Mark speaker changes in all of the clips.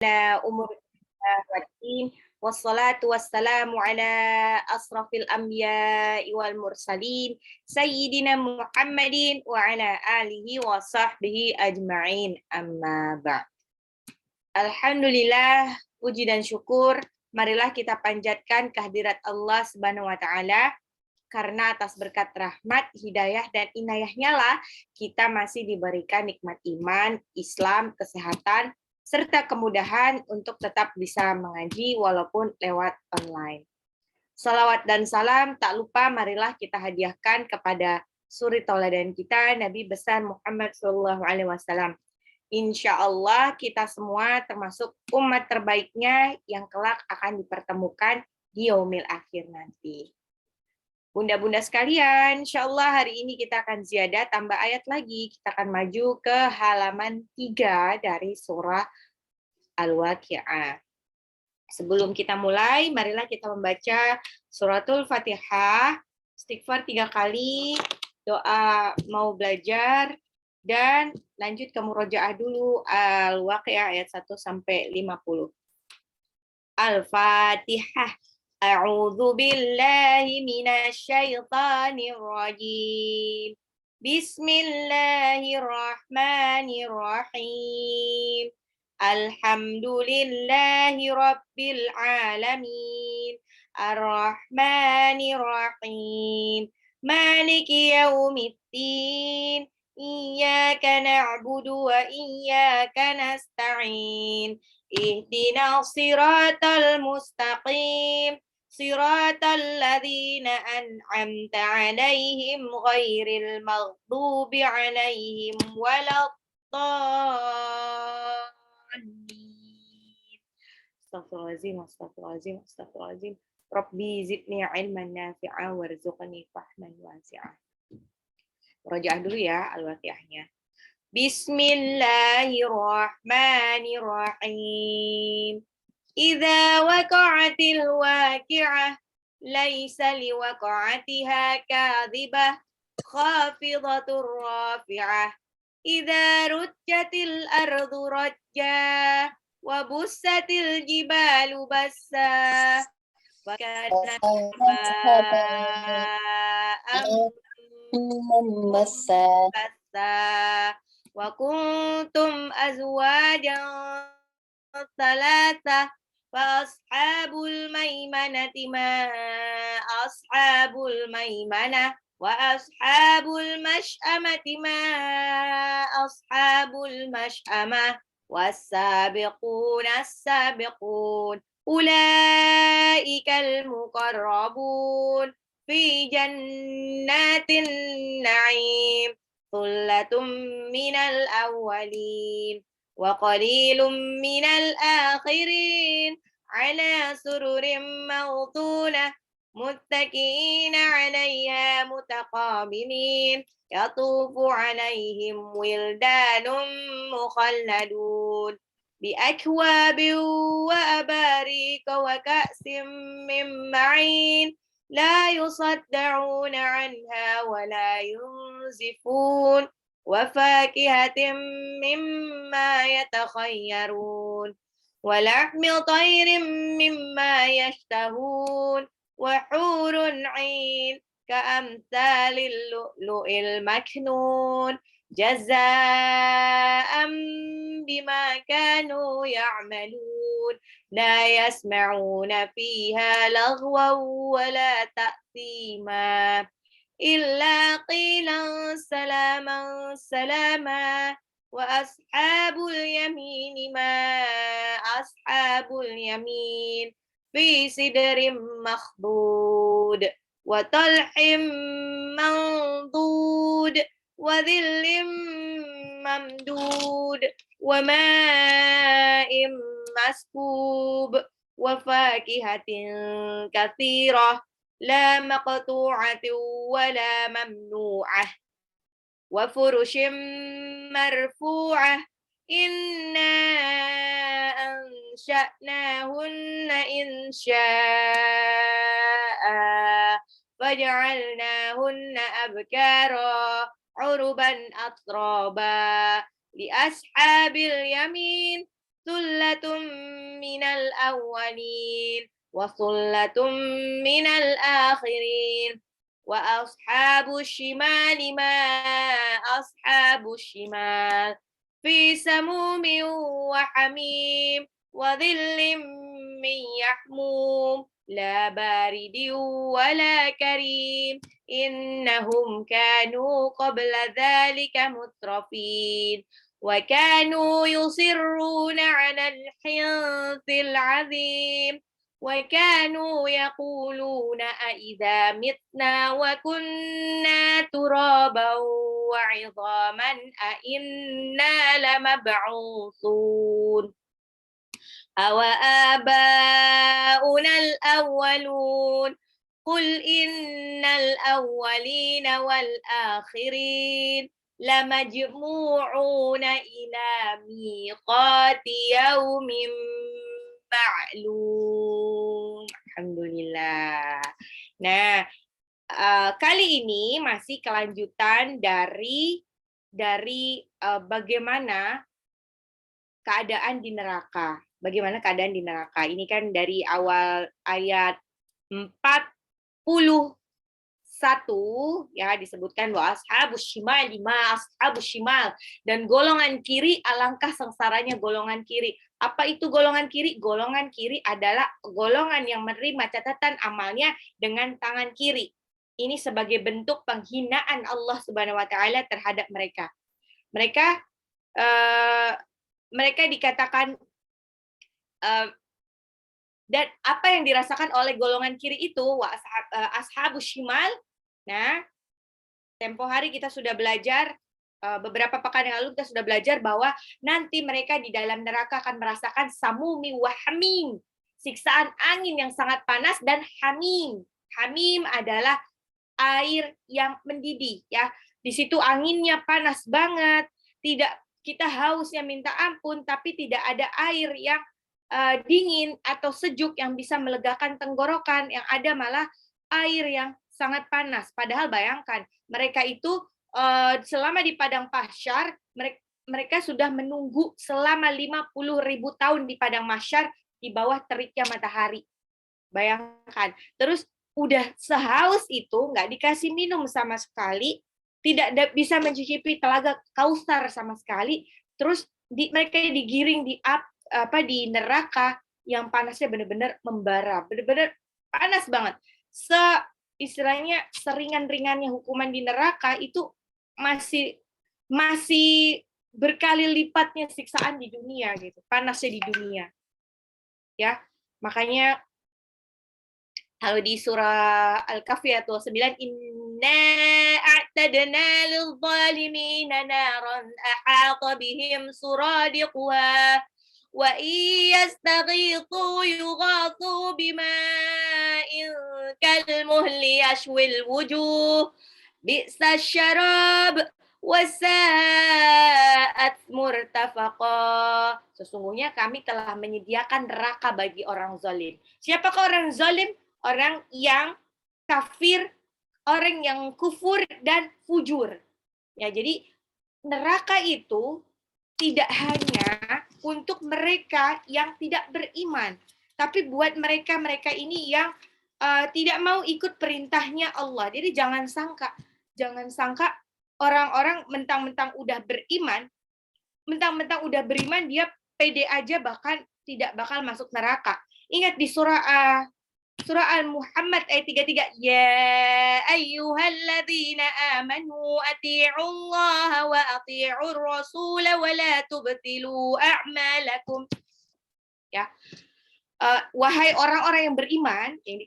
Speaker 1: على أمور الدنيا والدين والصلاة والسلام على أشرف الأنبياء والمرسلين سيدنا محمد وعلى آله وصحبه أجمعين أما بعد. Alhamdulillah, puji dan syukur, marilah kita panjatkan kehadirat Allah Subhanahu wa taala karena atas berkat rahmat, hidayah dan inayahnya lah kita masih diberikan nikmat iman, Islam, kesehatan serta kemudahan untuk tetap bisa mengaji walaupun lewat online. Salawat dan salam tak lupa marilah kita hadiahkan kepada suri tauladan kita Nabi besar Muhammad SAW. Insya Allah kita semua termasuk umat terbaiknya yang kelak akan dipertemukan di yaumil akhir nanti. Bunda-bunda sekalian, insya Allah hari ini kita akan ziyadah tambah ayat lagi. Kita akan maju ke halaman 3 dari surah Al-Waqi'ah. Sebelum kita mulai, marilah kita membaca suratul Fatihah, istighfar 3 kali, doa mau belajar, dan lanjut ke murojaah dulu Al-Waqi'ah ayat 1 sampai 50. Al-Fatihah. A'udzu billahi minasy syaithanir rajim. Bismillahirrahmanirrahim. Alhamdulillahi rabbil alamin. Ar-Rahmanir Rahim. Maliki yaumiddin. Iyyaka na'budu wa iyyaka nasta'in. Ihdinas siratal mustaqim. Siratal ladzina an'amta 'alaihim ghairil maghdubi 'alaihim waladdallin. Astagfirullahaladzim. Rabbi zidni ilman nafi'a warzuqni fahman wasi'a. Murojaah dulu ya Al-Waqi'ahnya. Bismillahirrahmanirrahim. Idza waqa'atil waqi'ah laisa liwaqa'atiha kadhibah khafidatur rafi'ah. Idza rujjatil ardu rajja wa bussatil jibalu bassa wa kanat bassa wa kuntum azwajan thalatha fa ashabul maimanati ma ashabul maimanah wa ashabul mash'amati ma ashabul mash'amah was-sabiquna as-sabiqun ulaikal muqarrabun fi jannatin na'im thullatun minal awwalin wa qalilum minal akhirin ala sururin mawdunah muttaqiina 'alayha mutaqabilin yatufu 'alayhim wildanun mukhalladun bi akwabin wa abarika wa ka'sin min ma'in لا يصدعون عنها ولا ينزفون وفاكهة مما يتخيرون ولحم طير مما يشتهون وحور عين كأمثال اللؤلؤ المكنون جزاء بما كانوا يعملون لا يسمعون فيها لغوا ولا تأثيما إلا قيلا سلاما سلاما وأصحاب اليمين ما أصحاب اليمين في سدر مخضود وطلح منضود وذل ممدود وماء مسكوب وفاكهة كثيرة لا مقطوعة ولا ممنوعة وفرش مرفوعة إنا أنشأناهن إنشاء فجعلناهن أبكارا عربا أترابا لأصحاب اليمين Thullatun minal awwalin wa thullatun minal akhirin. Wa ashabus shimali ma ashabus shimal. Fi samumin wa hamim wa dhillim min yahmum. La baridin wa la karim. Innahum kanu qabla dhalika mutrafin. وكانوا يصرون على الحنث العظيم وكانوا يقولون أئذا متنا وكنا ترابا وعظاما أئنا لمبعوثون أو آباؤنا الأولون قل إن الأولين والآخرين لمجموعون إلى ميقات يوم معلوم. Alhamdulillah. Nah, kali ini masih kelanjutan dari bagaimana keadaan di neraka. Bagaimana keadaan di neraka. Ini kan dari awal ayat 41 ya disebutkan bahwa ashabus shimal ashabus shimal, dan golongan kiri alangkah sengsaranya golongan kiri. Apa itu golongan kiri? Golongan kiri adalah golongan yang menerima catatan amalnya dengan tangan kiri. Ini sebagai bentuk penghinaan Allah Subhanahu wa taala terhadap mereka. Mereka dikatakan dan apa yang dirasakan oleh golongan kiri itu ashabus shimal. Nah, tempo hari kita sudah belajar, beberapa pekan yang lalu kita sudah belajar bahwa nanti mereka di dalam neraka akan merasakan samumi wa hamim, siksaan angin yang sangat panas, dan hamim. Hamim adalah air yang mendidih, ya. Di situ anginnya panas banget, kita hausnya minta ampun, tapi tidak ada air yang dingin atau sejuk yang bisa melegakan tenggorokan, yang ada malah air yang sangat panas. Padahal bayangkan, mereka itu selama di padang mahsyar, mereka sudah menunggu selama 50.000 tahun di padang mahsyar di bawah teriknya matahari. Bayangkan. Terus udah sehaus itu, nggak dikasih minum sama sekali, tidak bisa mencicipi telaga Kausar sama sekali. Terus mereka digiring di neraka yang panasnya benar-benar membara, benar-benar panas banget. Istilahnya seringan-ringannya hukuman di neraka itu masih berkali lipatnya siksaan di dunia gitu, panasnya di dunia. Ya, makanya kalau di surah Al-Kahfi ayat 29, inna a'tadna lil-zalimina naran ahata bihim suradiquha wa iyastaghithu yughathu bima'in kalmuhli yashwil wujuh bi'sa syarab wasa'at murtafaqa. Sesungguhnya kami telah menyediakan neraka bagi orang zalim. Siapakah orang zalim? Orang yang kafir, orang yang kufur dan fujur. Ya, jadi neraka itu tidak hanya untuk mereka yang tidak beriman, tapi buat mereka ini yang tidak mau ikut perintahnya Allah. Jadi jangan sangka orang-orang mentang-mentang udah beriman dia pede aja bahkan tidak bakal masuk neraka. Ingat di surah Al-Muhammad ayat 33, ya ayyuhalladzina amanu atii'ullaha wa atii'ur rasul wa la tubtilu a'malakum. Ya. Wahai orang-orang yang beriman, yang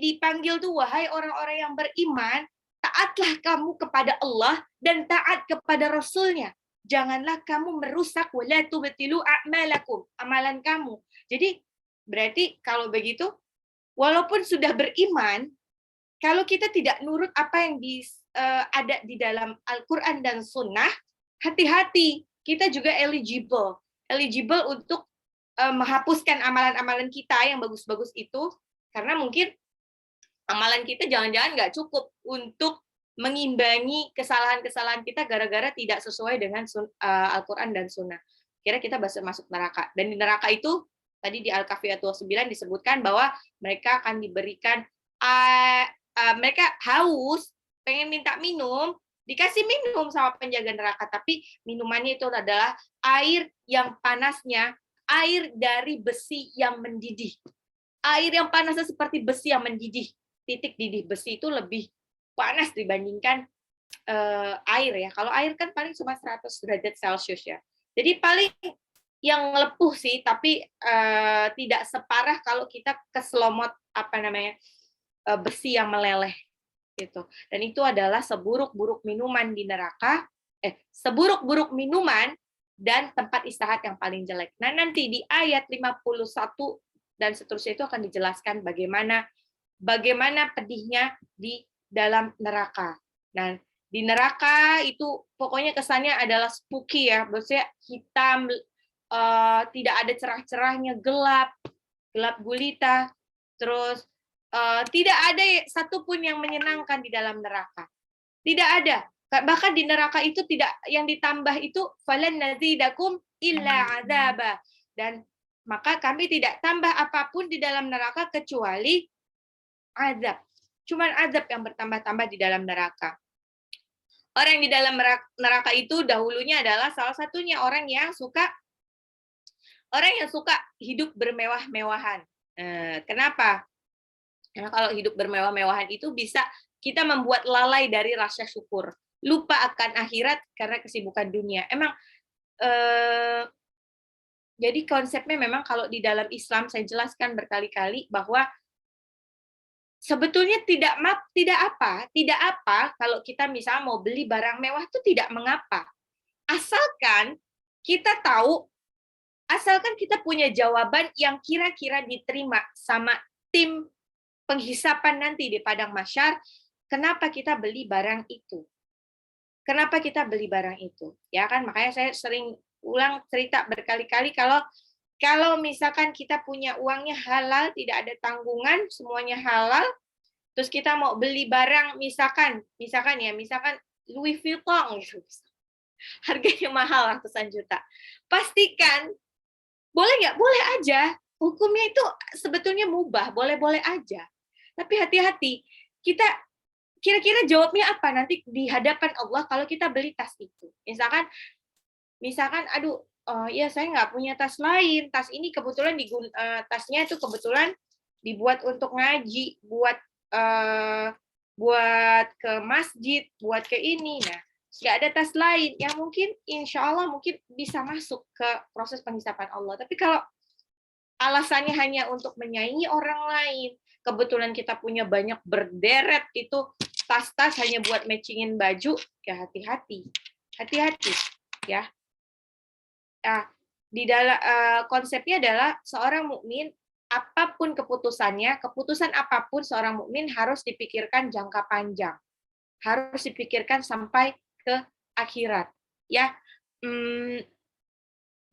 Speaker 1: dipanggil tuh wahai orang-orang yang beriman, taatlah kamu kepada Allah dan taat kepada Rasulnya. Janganlah kamu merusak wala tubtilu a'malakum, amalan kamu. Jadi berarti kalau begitu, walaupun sudah beriman, kalau kita tidak nurut apa yang ada di dalam Al-Quran dan Sunnah, hati-hati, kita juga eligible untuk menghapuskan amalan-amalan kita yang bagus-bagus itu, karena mungkin amalan kita jangan-jangan nggak cukup untuk mengimbangi kesalahan-kesalahan kita gara-gara tidak sesuai dengan Al-Quran dan Sunnah. kira kita masuk neraka. Dan di neraka itu tadi di Al-Kahfi ayat 29 disebutkan bahwa mereka akan diberikan mereka haus, pengen minta minum, dikasih minum sama penjaga neraka, tapi minumannya itu adalah air yang panasnya, air dari besi yang mendidih. Air yang panasnya seperti besi yang mendidih. Titik didih besi itu lebih panas dibandingkan air ya. Kalau air kan paling cuma 100 derajat Celcius ya. Jadi paling yang lepuh sih, tapi tidak separah kalau kita keselomot besi yang meleleh gitu. Dan itu adalah seburuk-buruk minuman di neraka, seburuk-buruk minuman dan tempat istirahat yang paling jelek. Nah, nanti di ayat 51 dan seterusnya itu akan dijelaskan bagaimana pedihnya di dalam neraka. Nah, di neraka itu pokoknya kesannya adalah spooky ya, maksudnya hitam, tidak ada cerah-cerahnya, gelap gulita, terus tidak ada satupun yang menyenangkan di dalam neraka. Tidak ada. Bahkan di neraka itu tidak, yang ditambah itu falan nazidakum illa adzaba. Dan maka kami tidak tambah apapun di dalam neraka kecuali azab. Cuman azab yang bertambah-tambah di dalam neraka. Orang yang di dalam neraka itu dahulunya adalah salah satunya orang yang suka hidup bermewah-mewahan. Kenapa? Karena kalau hidup bermewah-mewahan itu bisa kita membuat lalai dari rasa syukur, lupa akan akhirat karena kesibukan dunia. Emang jadi konsepnya memang kalau di dalam Islam saya jelaskan berkali-kali bahwa sebetulnya tidak apa kalau kita misalnya mau beli barang mewah itu tidak mengapa. Asalkan kita punya jawaban yang kira-kira diterima sama tim penghisapan nanti di padang mahsyar, kenapa kita beli barang itu? Kenapa kita beli barang itu? Ya kan, makanya saya sering ulang cerita berkali-kali kalau misalkan kita punya uangnya halal, tidak ada tanggungan, semuanya halal, terus kita mau beli barang misalkan Louis Vuitton gitu. Harganya mahal ratusan juta. Pastikan boleh nggak? Boleh aja. Hukumnya itu sebetulnya mubah, boleh-boleh aja. Tapi hati-hati, kita kira-kira jawabnya apa nanti di hadapan Allah kalau kita beli tas itu. Misalkan aduh, ya saya nggak punya tas lain. Tas ini kebetulan tasnya itu kebetulan dibuat untuk ngaji, buat ke masjid, buat ke ini. Nah, nggak ada tas lain yang mungkin insya Allah mungkin bisa masuk ke proses penghisapan Allah. Tapi kalau alasannya hanya untuk menyaingi orang lain, kebetulan kita punya banyak berderet itu tas-tas hanya buat matchingin baju, ya hati-hati ya. Nah, di dalam konsepnya adalah seorang mukmin apapun keputusan apapun seorang mukmin harus dipikirkan jangka panjang, harus dipikirkan sampai ke akhirat, ya.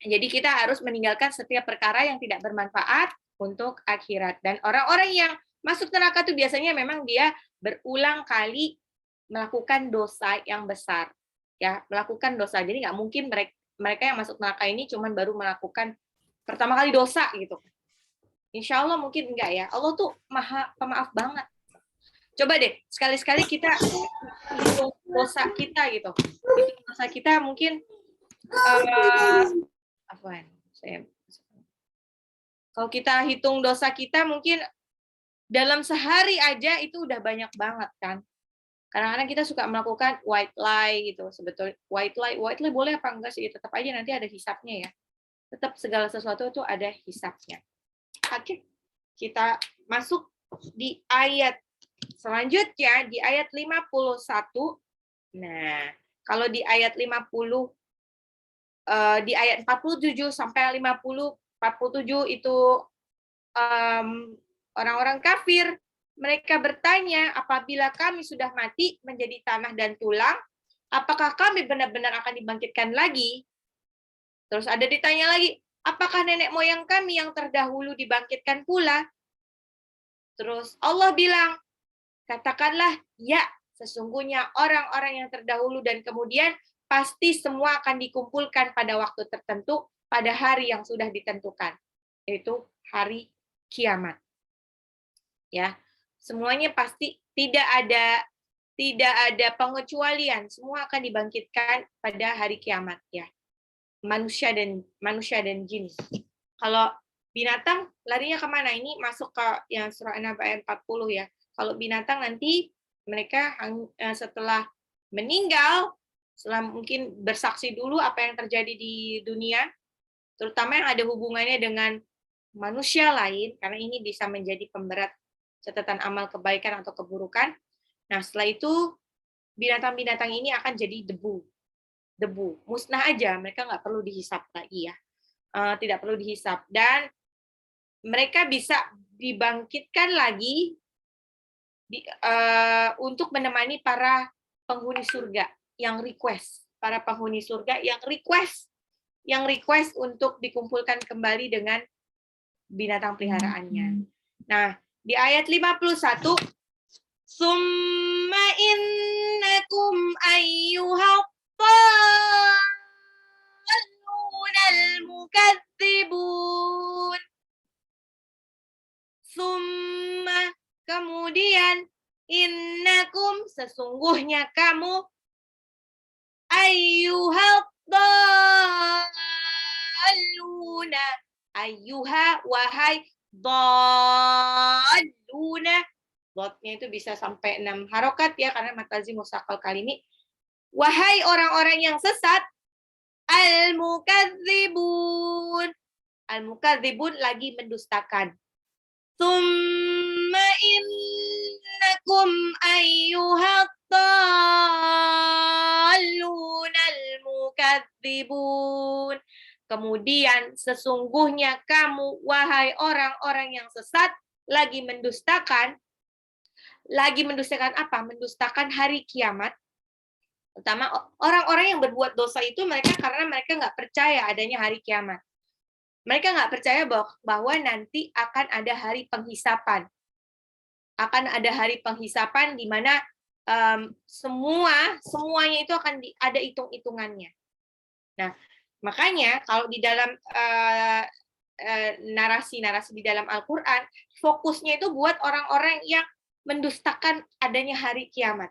Speaker 1: Jadi kita harus meninggalkan setiap perkara yang tidak bermanfaat untuk akhirat. Dan orang-orang yang masuk neraka itu biasanya memang dia berulang kali melakukan dosa yang besar, ya, melakukan dosa. Jadi nggak mungkin mereka yang masuk neraka ini cuma baru melakukan pertama kali dosa gitu. Insya Allah mungkin enggak ya. Allah tuh maha pemaaf banget. Coba deh, sekali-sekali kita hitung dosa kita gitu. Hitung dosa kita mungkin kalau kita hitung dosa kita mungkin dalam sehari aja itu udah banyak banget kan. Kadang-kadang kita suka melakukan white lie gitu. Sebetulnya white lie boleh apa enggak sih? Tetap aja nanti ada hisapnya ya. Tetap segala sesuatu itu ada hisapnya. Oke, kita masuk di ayat selanjutnya, di ayat 51. Nah, kalau di ayat 50, di ayat 47 sampai 47 itu orang-orang kafir, mereka bertanya, apabila kami sudah mati menjadi tanah dan tulang, apakah kami benar-benar akan dibangkitkan lagi? Terus ada ditanya lagi, apakah nenek moyang kami yang terdahulu dibangkitkan pula? Terus Allah bilang, katakanlah, ya, sesungguhnya orang-orang yang terdahulu dan kemudian pasti semua akan dikumpulkan pada waktu tertentu pada hari yang sudah ditentukan, yaitu hari kiamat. Ya, semuanya pasti tidak ada pengecualian, semua akan dibangkitkan pada hari kiamat ya. Manusia dan jin. Kalau binatang larinya kemana? Ini masuk ke yang surah An-Naba ayat 40 ya. Kalau binatang nanti mereka setelah meninggal, setelah mungkin bersaksi dulu apa yang terjadi di dunia, terutama yang ada hubungannya dengan manusia lain, karena ini bisa menjadi pemberat catatan amal kebaikan atau keburukan. Nah, setelah itu binatang-binatang ini akan jadi debu, musnah aja, mereka nggak perlu dihisap lagi ya, tidak perlu dihisap, dan mereka bisa dibangkitkan lagi untuk menemani para penghuni surga yang request, yang request untuk dikumpulkan kembali dengan binatang peliharaannya. Nah, di ayat 51, summa innakum ayyuhal dallunal mukadzibun. Summa, kemudian, innakum, sesungguhnya kamu, ayyuhal dalluna, ayyuha, wahai, dalluna, dotnya itu bisa sampai 6 harokat ya, karena matazi musaqal kalimi. Wahai orang-orang yang sesat, al-mukadzibun. Al-mukadzibun lagi mendustakan. Tsumma innakum ayyuhat dallunal mukadzibun. Kemudian sesungguhnya kamu, wahai orang-orang yang sesat, lagi mendustakan apa? Mendustakan hari kiamat. Pertama, orang-orang yang berbuat dosa itu karena mereka nggak percaya adanya hari kiamat. Mereka nggak percaya bahwa nanti akan ada hari penghisapan. Akan ada hari penghisapan di mana semuanya itu akan ada hitung-hitungannya. Nah, makanya kalau di dalam narasi-narasi di dalam Al-Quran, fokusnya itu buat orang-orang yang mendustakan adanya hari kiamat.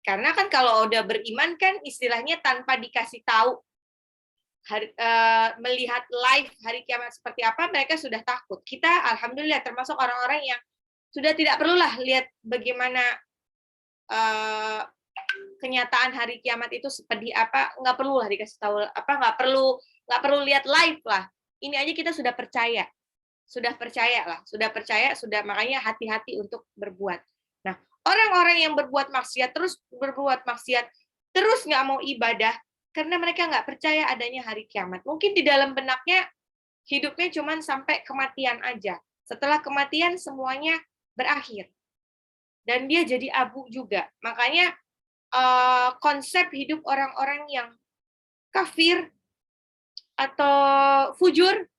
Speaker 1: Karena kan kalau udah beriman kan istilahnya tanpa dikasih tahu melihat live hari kiamat seperti apa, mereka sudah takut. Kita alhamdulillah termasuk orang-orang yang sudah tidak perlulah lihat bagaimana kenyataan hari kiamat itu seperti apa, nggak perlu lah dikasih tahu apa, nggak perlu lihat live lah. Ini aja kita sudah percaya makanya hati-hati untuk berbuat. Nah, orang-orang yang berbuat maksiat terus nggak mau ibadah karena mereka nggak percaya adanya hari kiamat. Mungkin di dalam benaknya hidupnya cuma sampai kematian aja. Setelah kematian semuanya berakhir dan dia jadi abu juga. Makanya konsep hidup orang-orang yang kafir atau fujur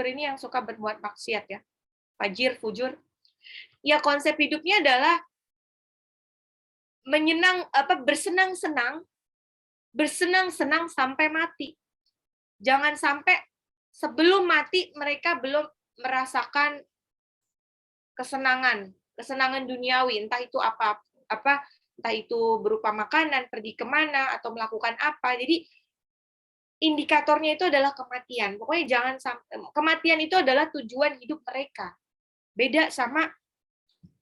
Speaker 1: ini yang suka berbuat maksiat ya, fujur, ya konsep hidupnya adalah bersenang-senang sampai mati. Jangan sampai sebelum mati mereka belum merasakan kesenangan duniawi, entah itu apa, entah itu berupa makanan, pergi kemana, atau melakukan apa. Jadi indikatornya itu adalah kematian. Pokoknya jangan sampai, kematian itu adalah tujuan hidup mereka. Beda sama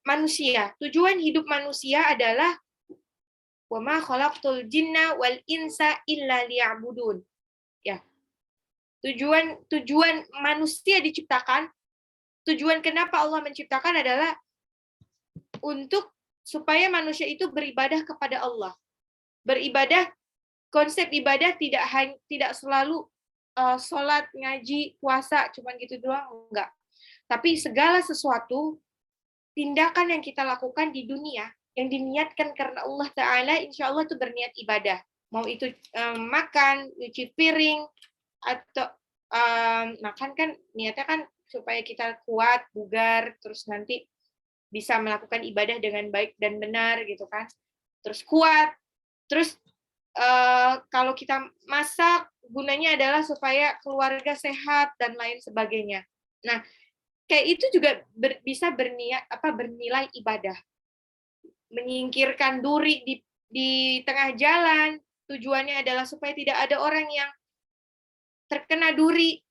Speaker 1: manusia. Tujuan hidup manusia adalah wa ma khalaqtul jinna wal insa illa liya'budun. Ya. Tujuan manusia diciptakan, tujuan kenapa Allah menciptakan adalah untuk supaya manusia itu beribadah kepada Allah. Beribadah, konsep ibadah tidak selalu sholat, ngaji, puasa, cuman gitu doang, enggak. Tapi segala sesuatu, tindakan yang kita lakukan di dunia, yang diniatkan karena Allah Ta'ala, insya Allah itu berniat ibadah. Mau itu makan, nyuci piring, atau makan kan niatnya kan supaya kita kuat, bugar, terus nanti bisa melakukan ibadah dengan baik dan benar gitu kan. Terus kuat, terus kalau kita masak gunanya adalah supaya keluarga sehat dan lain sebagainya. Nah, kayak itu juga bisa bernilai ibadah. Menyingkirkan duri di tengah jalan, tujuannya adalah supaya tidak ada orang yang terkena duri,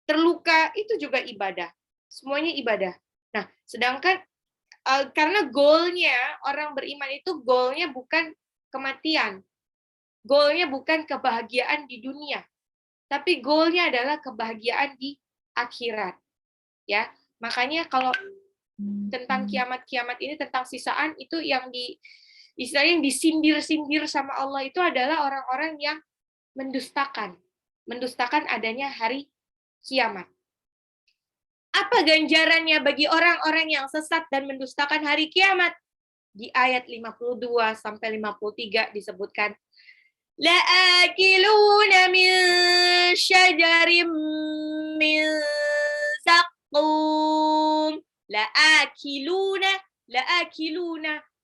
Speaker 1: terluka, itu juga ibadah. Semuanya ibadah. Nah, sedangkan karena goalnya orang beriman itu goalnya bukan kematian, goalnya bukan kebahagiaan di dunia, tapi goalnya adalah kebahagiaan di akhirat. Ya, makanya kalau tentang kiamat-kiamat ini, tentang sisaan itu yang istilahnya yang disindir-sindir sama Allah itu adalah orang-orang yang mendustakan adanya hari kiamat. Apa ganjarannya bagi orang-orang yang sesat dan mendustakan hari kiamat? Di ayat 52 sampai 53 disebutkan, la'akiluna min syajarim min zaqqum. La'akiluna,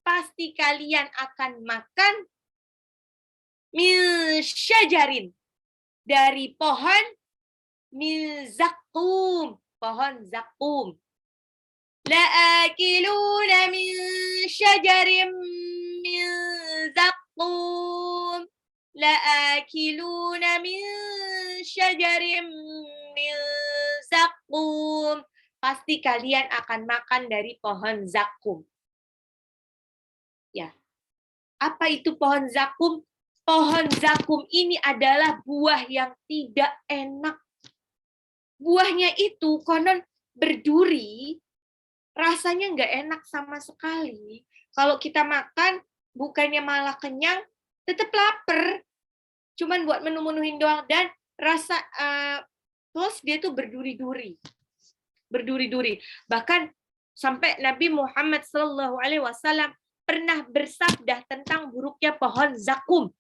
Speaker 1: pasti kalian akan makan min syajarin, dari pohon min zaqqum, pohon zaqqum. La'akiluna min syajarin min zaqqum. La'akiluna min syajarin min zaqqum. Pasti kalian akan makan dari pohon zakum. Ya. Apa itu pohon zakum? Pohon zakum ini adalah buah yang tidak enak. Buahnya itu konon berduri, rasanya nggak enak sama sekali. Kalau kita makan, bukannya malah kenyang, tetap lapar. Cuman buat menu-menuhin doang, dan rasa plus dia tuh berduri-duri. Bahkan sampai Nabi Muhammad SAW pernah bersabda tentang buruknya pohon zakum.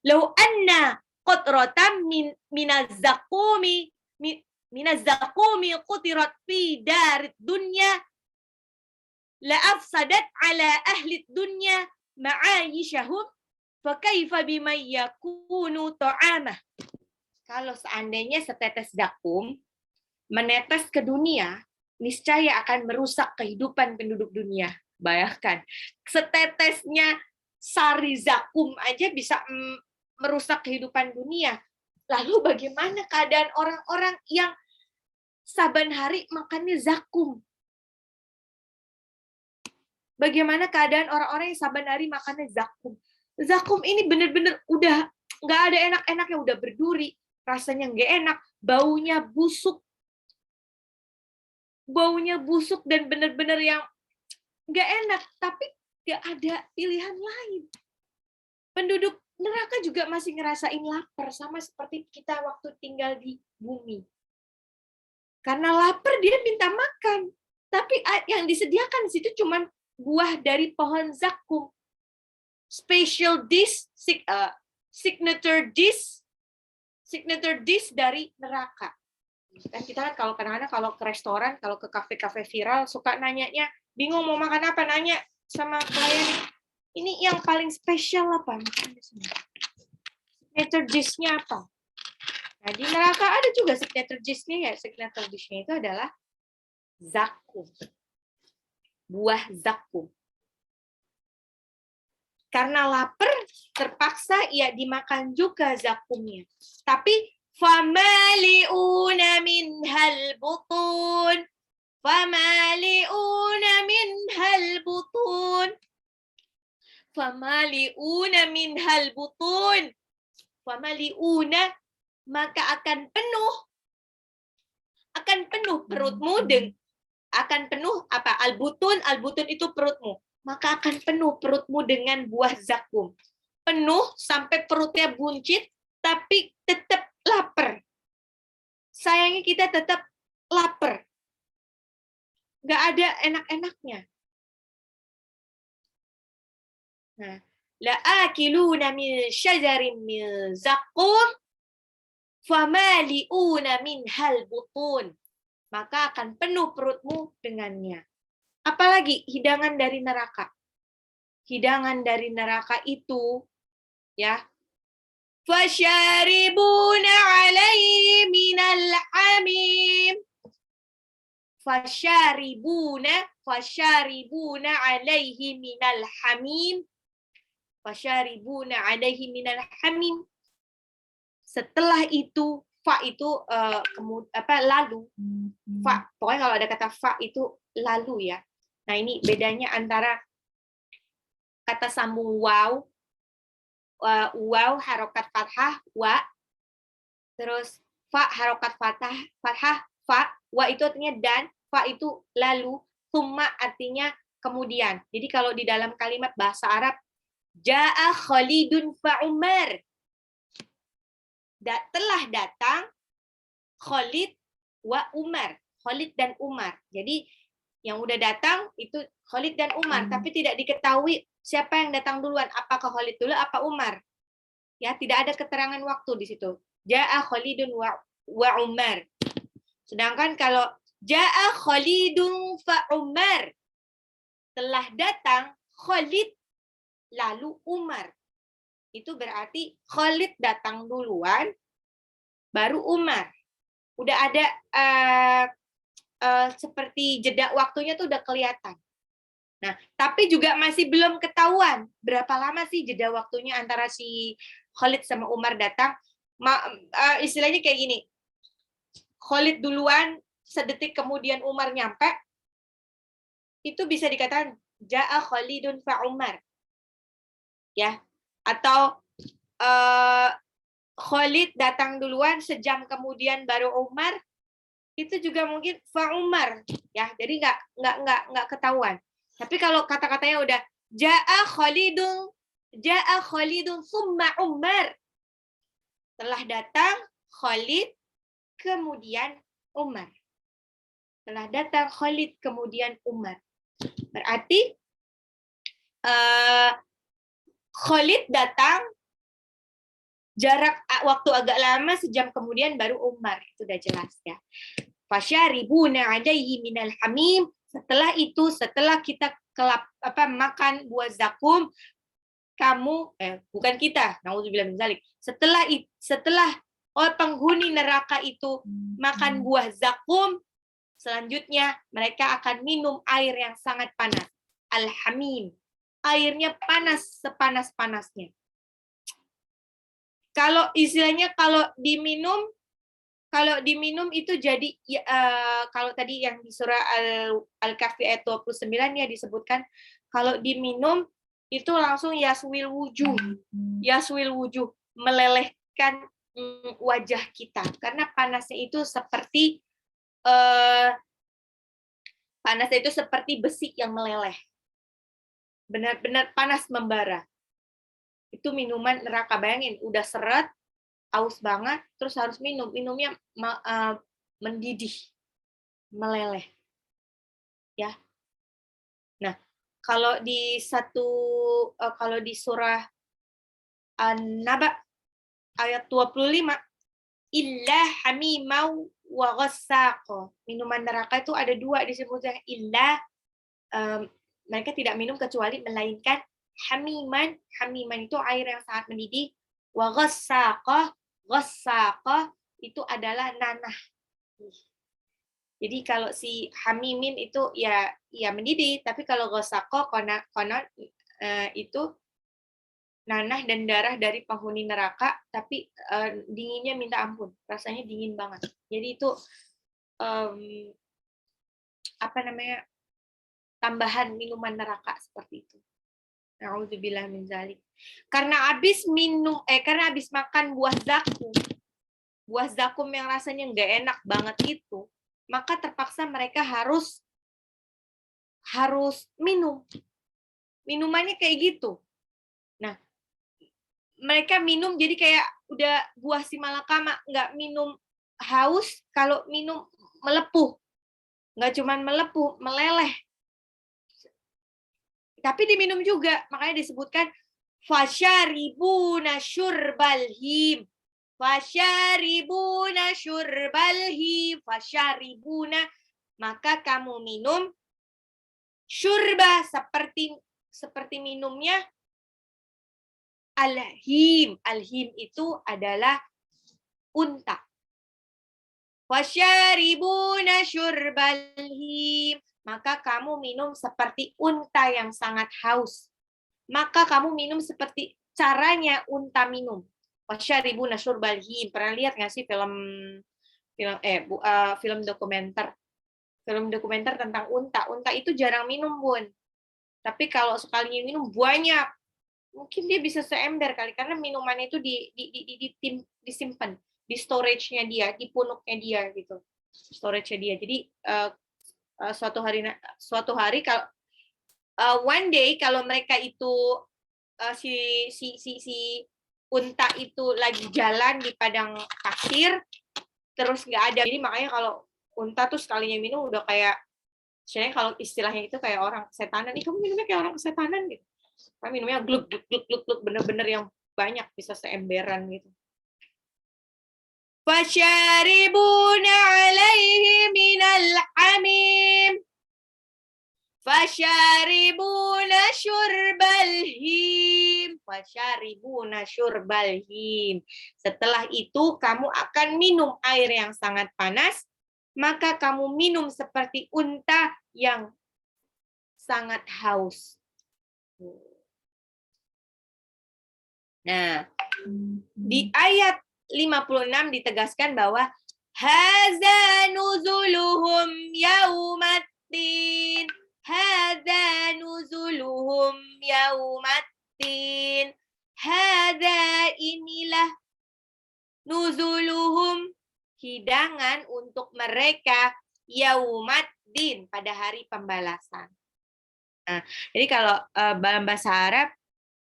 Speaker 1: Lau anna qatratan minaz-zakumi qutirat fi darid dunya la afsadat ala ahli dunya ma'ayishahum fa kaifa biman yakunu ta'amah. Kalau seandainya setetes zakum menetes ke dunia, niscaya akan merusak kehidupan penduduk dunia. Bayangkan, setetesnya sari zakum aja bisa merusak kehidupan dunia. Lalu bagaimana keadaan orang-orang yang saban hari makannya zakum? Bagaimana keadaan orang-orang yang saban hari makannya zakum? Zakum ini benar-benar udah nggak ada enak-enaknya, udah berduri, rasanya nggak enak, baunya busuk dan benar-benar yang nggak enak, tapi nggak ada pilihan lain. Penduduk neraka juga masih ngerasain lapar, sama seperti kita waktu tinggal di bumi. Karena lapar dia minta makan, tapi yang disediakan di situ cuma buah dari pohon zakum. Special dish, signature dish dari neraka. Kan kita kan kalau kadang-kadang kalau ke restoran, kalau ke kafe-kafe viral suka nanyanya, bingung mau makan apa, nanya sama pelayan, ini yang paling spesial apa? Signature dish-nya apa? Nah, di neraka ada juga signature dish-nya, ya. Signature dish-nya itu adalah zakum. Buah zakum. Karena lapar, terpaksa ya dimakan juga zakumnya. Tapi famali'una minhal butun. Famali'una minhal butun. Famali'una minhal butun. Famali'una, maka akan penuh perutmu akan penuh apa? Al-butun itu perutmu. Maka akan penuh perutmu dengan buah zakum. Penuh sampai perutnya buncit, tapi tetap lapar. Sayangnya kita tetap lapar. Nggak ada enak-enaknya. Nah, la'akiluna min syajarin min zakum famali'una minhal butun. Maka akan penuh perutmu dengannya. Apalagi hidangan dari neraka. Hidangan dari neraka itu Ya. Fasyaribuna alaihi minal hamim. Fasyaribuna alaihi minal hamim. Fasyaribuna alaihi minal hamim. Setelah itu, fa itu lalu. Fa, pokoknya kalau ada kata fa itu lalu ya. Nah, ini bedanya antara kata sambung waw, harokat fathah, wa, terus fa harokat fathah, fa, wa itu artinya dan, fa itu lalu, summa artinya kemudian. Jadi kalau di dalam kalimat bahasa Arab, ja'a Khalidun fa Umar, telah datang Khalid wa Umar, Khalid dan Umar. Jadi yang udah datang itu Khalid dan Umar, tapi tidak diketahui siapa yang datang duluan, apakah Khalid dulu apa Umar. Ya, tidak ada keterangan waktu di situ. Ja'a Khalidun wa Umar. Sedangkan kalau ja'a Khalidun fa Umar, telah datang Khalid lalu Umar. Itu berarti Khalid datang duluan baru Umar. Udah ada seperti jeda waktunya tuh udah kelihatan. Nah, tapi juga masih belum ketahuan berapa lama sih jeda waktunya antara si Khalid sama Umar datang. Istilahnya kayak gini, Khalid duluan, sedetik kemudian Umar nyampe, itu bisa dikatakan ja'a Khalidun fa Umar. Ya, atau Khalid datang duluan, sejam kemudian baru Umar, itu juga mungkin fa Umar, ya. Jadi nggak ketahuan. Tapi kalau kata-katanya udah ja'a Khalidun summa Umar, telah datang Khalid kemudian Umar. Telah datang Khalid kemudian Umar. Berarti Khalid datang jarak waktu agak lama, sejam kemudian baru Umar. Itu udah jelas ya. Fasyaribuna alaihi minal hamim. Setelah itu, setelah kita makan buah zakum, kamu bukan kita, nauzubillah min dzalik. Setelah penghuni neraka itu makan buah zakum, selanjutnya mereka akan minum air yang sangat panas. Al-hamim. Airnya panas sepanas-panasnya. Kalau istilahnya kalau diminum itu jadi kalau tadi yang di surah Al-Kahfi ayat 29 ya disebutkan kalau diminum itu langsung yaswil wujuh, melelehkan wajah kita karena panasnya itu seperti besi yang meleleh. Benar-benar panas membara. Itu minuman neraka, bayangin udah seret, aus banget, terus harus minumnya mendidih, meleleh, ya. Nah, kalau di surah An-Naba ayat 25, illa hamimau wa ghassaqo. Minuman neraka itu ada dua disebutnya, illa mereka tidak minum kecuali melainkan hamiman. Hamiman itu air yang sangat mendidih. Wa ghassaqah itu adalah nanah. Jadi kalau si hamimin itu ya mendidih, tapi kalau ghassaqah konon itu nanah dan darah dari penghuni neraka, tapi dinginnya minta ampun, rasanya dingin banget. Jadi itu tambahan minuman neraka seperti itu. Nauzubillah min dzalik. Karena habis makan buah zakum yang rasanya nggak enak banget itu, maka terpaksa mereka harus minum. Minumannya kayak gitu. Nah, mereka minum jadi kayak udah buah si malakama, nggak minum haus, kalau minum melepuh. Nggak cuman melepuh, meleleh. Tapi diminum juga, makanya disebutkan fasyaribuna syurbal him. Fasyaribuna syurbal him. Fasyaribuna, maka kamu minum syurba seperti minumnya Al-him. Al-him itu adalah unta. Wasyaribuna syurbal him. Maka kamu minum seperti unta yang sangat haus. Maka kamu minum seperti caranya unta minum. Wasyaribuna syurbal him. Pernah lihat nggak sih film dokumenter? Film dokumenter tentang unta. Unta itu jarang minum, Bun. Tapi kalau sekalinya minum banyak. Mungkin dia bisa seember kali karena minumannya itu disimpan di storage-nya dia, di punuknya dia gitu. Storage-nya dia. Jadi suatu hari kalau one day kalau mereka itu si unta itu lagi jalan di padang pasir terus nggak ada. Jadi makanya kalau unta tuh sekalinya minum udah kayak misalnya kalau istilahnya itu kayak orang kesetanan. Ih, kamu minumnya kayak orang kesetanan gitu. Kami minumnya gluk gluk gluk gluk gluk bener-bener yang banyak bisa seemberan gitu. Fasyaribuna alaihi minal hamim. Fasyaribuna syurbal him. Fasyaribuna syurbal him. Setelah itu kamu akan minum air yang sangat panas, maka kamu minum seperti unta yang sangat haus. Nah, di ayat 56 ditegaskan bahwa hadza nuzuluhum yaumaddin. Hadza nuzuluhum yaumaddin. Hadza inilah nuzuluhum hidangan untuk mereka yaumaddin pada hari pembalasan. Nah, jadi kalau dalam bahasa Arab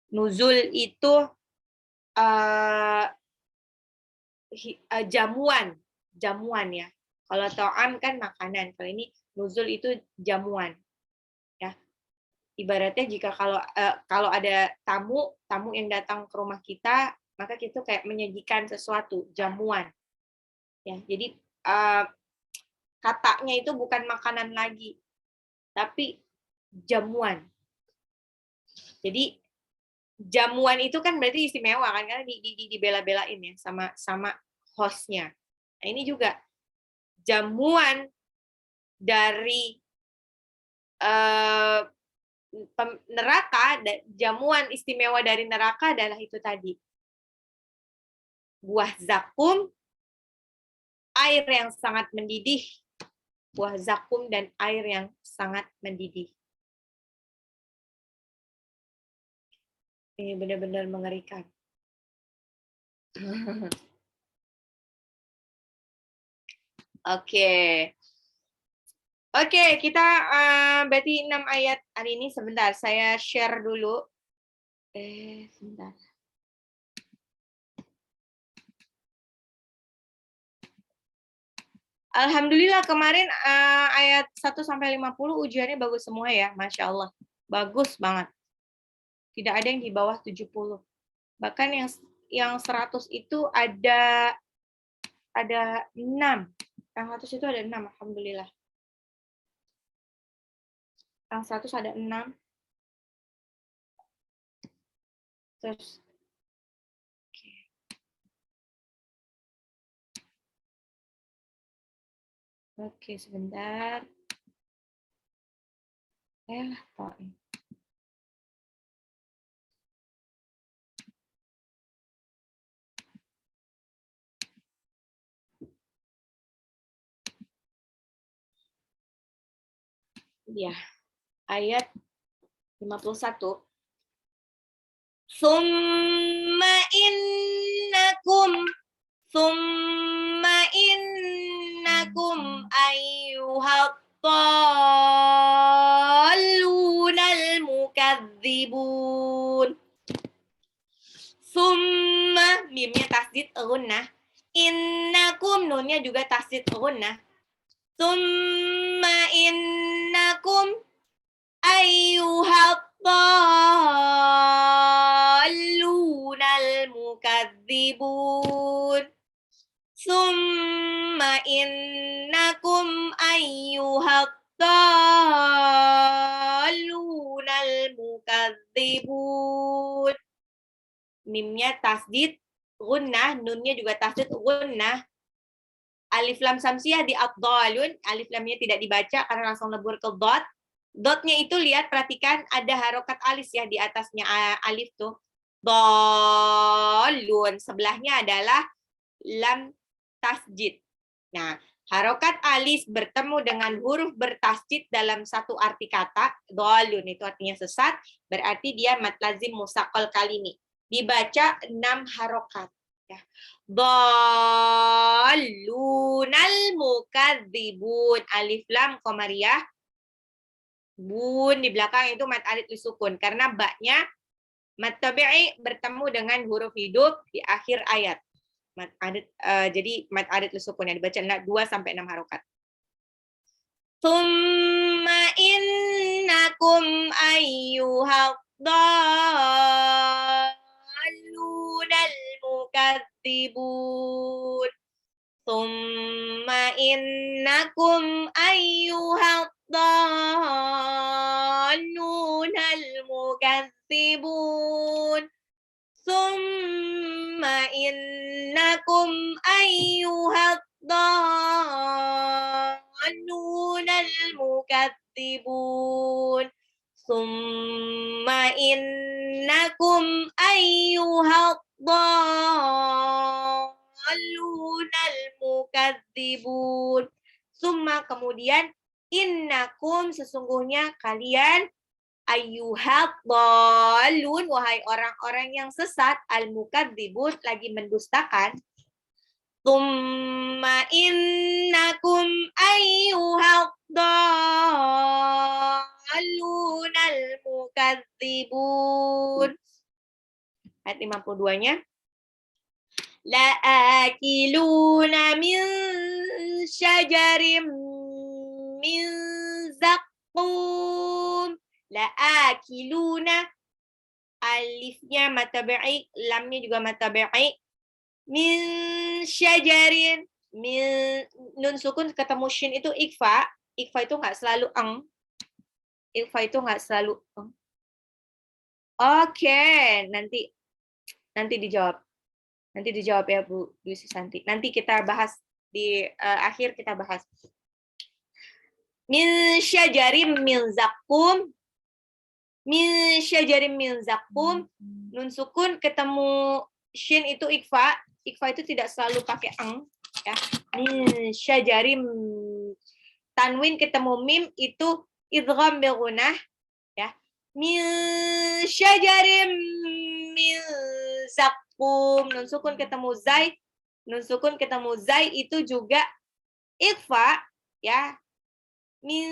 Speaker 1: nuzul itu jamuan ya. Kalau ta'am kan makanan. Kalau ini nuzul itu jamuan. Ya. Ibaratnya jika kalau ada tamu yang datang ke rumah kita, maka kita kayak menyajikan sesuatu, jamuan. Ya, jadi katanya itu bukan makanan lagi, tapi jamuan. Jadi jamuan itu kan berarti istimewa kan karena dibela-belain ya sama hostnya. Nah, ini juga jamuan dari neraka, jamuan istimewa dari neraka adalah itu tadi. Buah zakum, air yang sangat mendidih. Buah zakum dan air yang sangat mendidih. Ini benar-benar mengerikan. Oke, kita berarti 6 ayat hari ini. Sebentar, saya share dulu. Sebentar. Alhamdulillah kemarin ayat 1-50 ujiannya bagus semua ya, Masya Allah. Bagus banget. Tidak ada yang di bawah 70. Bahkan yang 100 itu ada 6. Yang 100 itu ada 6, Alhamdulillah. Yang 100 ada 6. Terus Oke, sebentar. Pak. Ya, ayat 51. Summa innakum ayyuhat dhallunal mukadzibun. Summa mimnya tasdid gunnah. Innakum nunnya juga tasdid gunnah. Summa innakum ayyuhat dhallunal mukadzibun. Summa innakum ayyuhat dhallunal mukadzibun. mimnya tasdid gunnah, nunnya juga tasdid gunnah. Alif lam samsiah di ad-dhalun, alif lamnya tidak dibaca karena langsung lebur ke dot. Dotnya itu lihat, perhatikan ada harokat alis ya di atasnya alif tuh. Dhalun, sebelahnya adalah lam tasjid. Nah, harokat alis bertemu dengan huruf bertasjid dalam satu arti kata, dhalun itu artinya sesat, berarti dia mad lazim musaqqal kalimi. Dibaca 6 harokat. Ya. Dhalunal mukadzibun, alif lam qamariyah, bun di belakang itu mad alif lisukun karena baknya mad tabi'i bertemu dengan huruf hidup di akhir ayat. Mad alif, jadi mad alif lisukun yang dibaca 2 sampai 6 harokat. Tsumma innakum ayyuhad dhalunal mukadzibun. Tsumma innakum ayyuhad dhalunal mukadzibun. Tsumma innakum ayyuhad dhalunal mukadzibun. Tsumma innakum ayyuhad dhalunal mukadzibun. Summa kemudian innakum sesungguhnya kalian ayyuhad dhalun wahai orang-orang yang sesat al-mukadzibun lagi mendustakan. Tsumma innakum ayyuhad dhalunal mukadzibun. Ayat 52-nya. La'akiluna min syajarim min zaqqum. La'akiluna, alifnya matabi'i, lamnya juga matabi'i. Min syajarin, min nun sukun ketemu shin itu ikfa. Ikfa itu nggak selalu eng. Ikfa itu nggak selalu eng. Oke, nanti dijawab. Nanti dijawab ya Bu Dwi Susanti. Nanti kita bahas di akhir kita bahas. Min syajarim min zaqqum. Min syajarim min zaqqum. Nun sukun ketemu shin itu ikfa. Ikfa itu tidak selalu pakai eng. Ya. Min syajarim. Tanwin ketemu mim itu idgham bil gunnah. Ya. Min syajarim min zaqqum. Nun sukun ketemu zai. Nun sukun ketemu zai itu juga ikfa. Ya. Min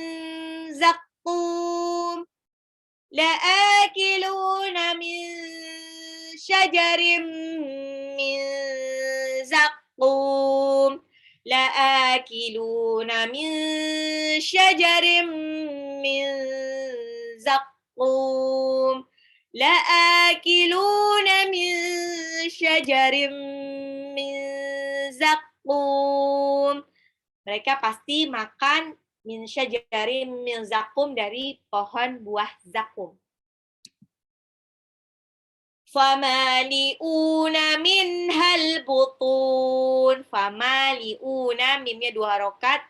Speaker 1: zaqqum. La'akiluna min syajarim min zaqqum. La'akiluna min syajarim min zaqqum. La'akiluna min syajarim min zaqqum. Mereka pasti makan min syajarim min zaqqum dari pohon buah zakum. Famali'una minhal butun. Famali'una, mimnya 2 harokat,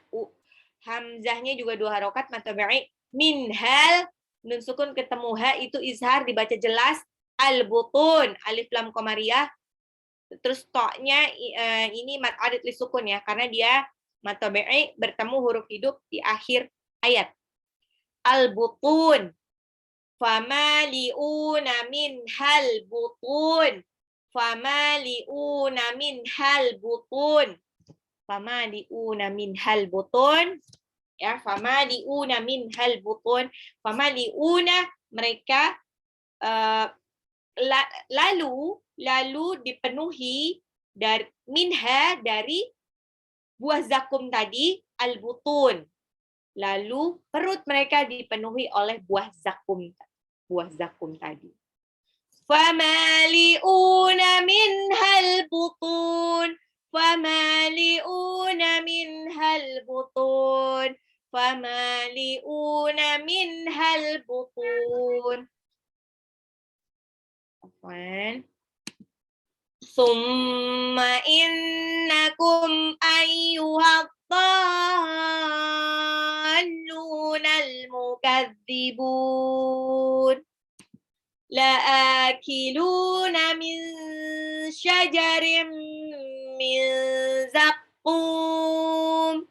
Speaker 1: hamzahnya juga 2 harokat, matabi'i. Minhal, nun sukun ketemu ha itu izhar dibaca jelas. Al butun, alif lam qamariyah. Terus toknya ini mat adid li sukun ya, karena dia matabi'i bertemu huruf hidup di akhir ayat. Al butun. Famali'una minhal butun. Famali'una minhal butun. Famali'una minhal butun. Ya, famali'una minhal butun. Famali'una mereka lalu dipenuhi dari minha dari buah zakum tadi al-butun. Lalu perut mereka dipenuhi oleh buah zakum tadi. Famali'una minhal butun. Famali'una minhal butun. Famali'una minhal butun. Afwan. Summa innakum ayyuhad-dallunal mukadzibun. La'akiluna min syajarin min zaqqum.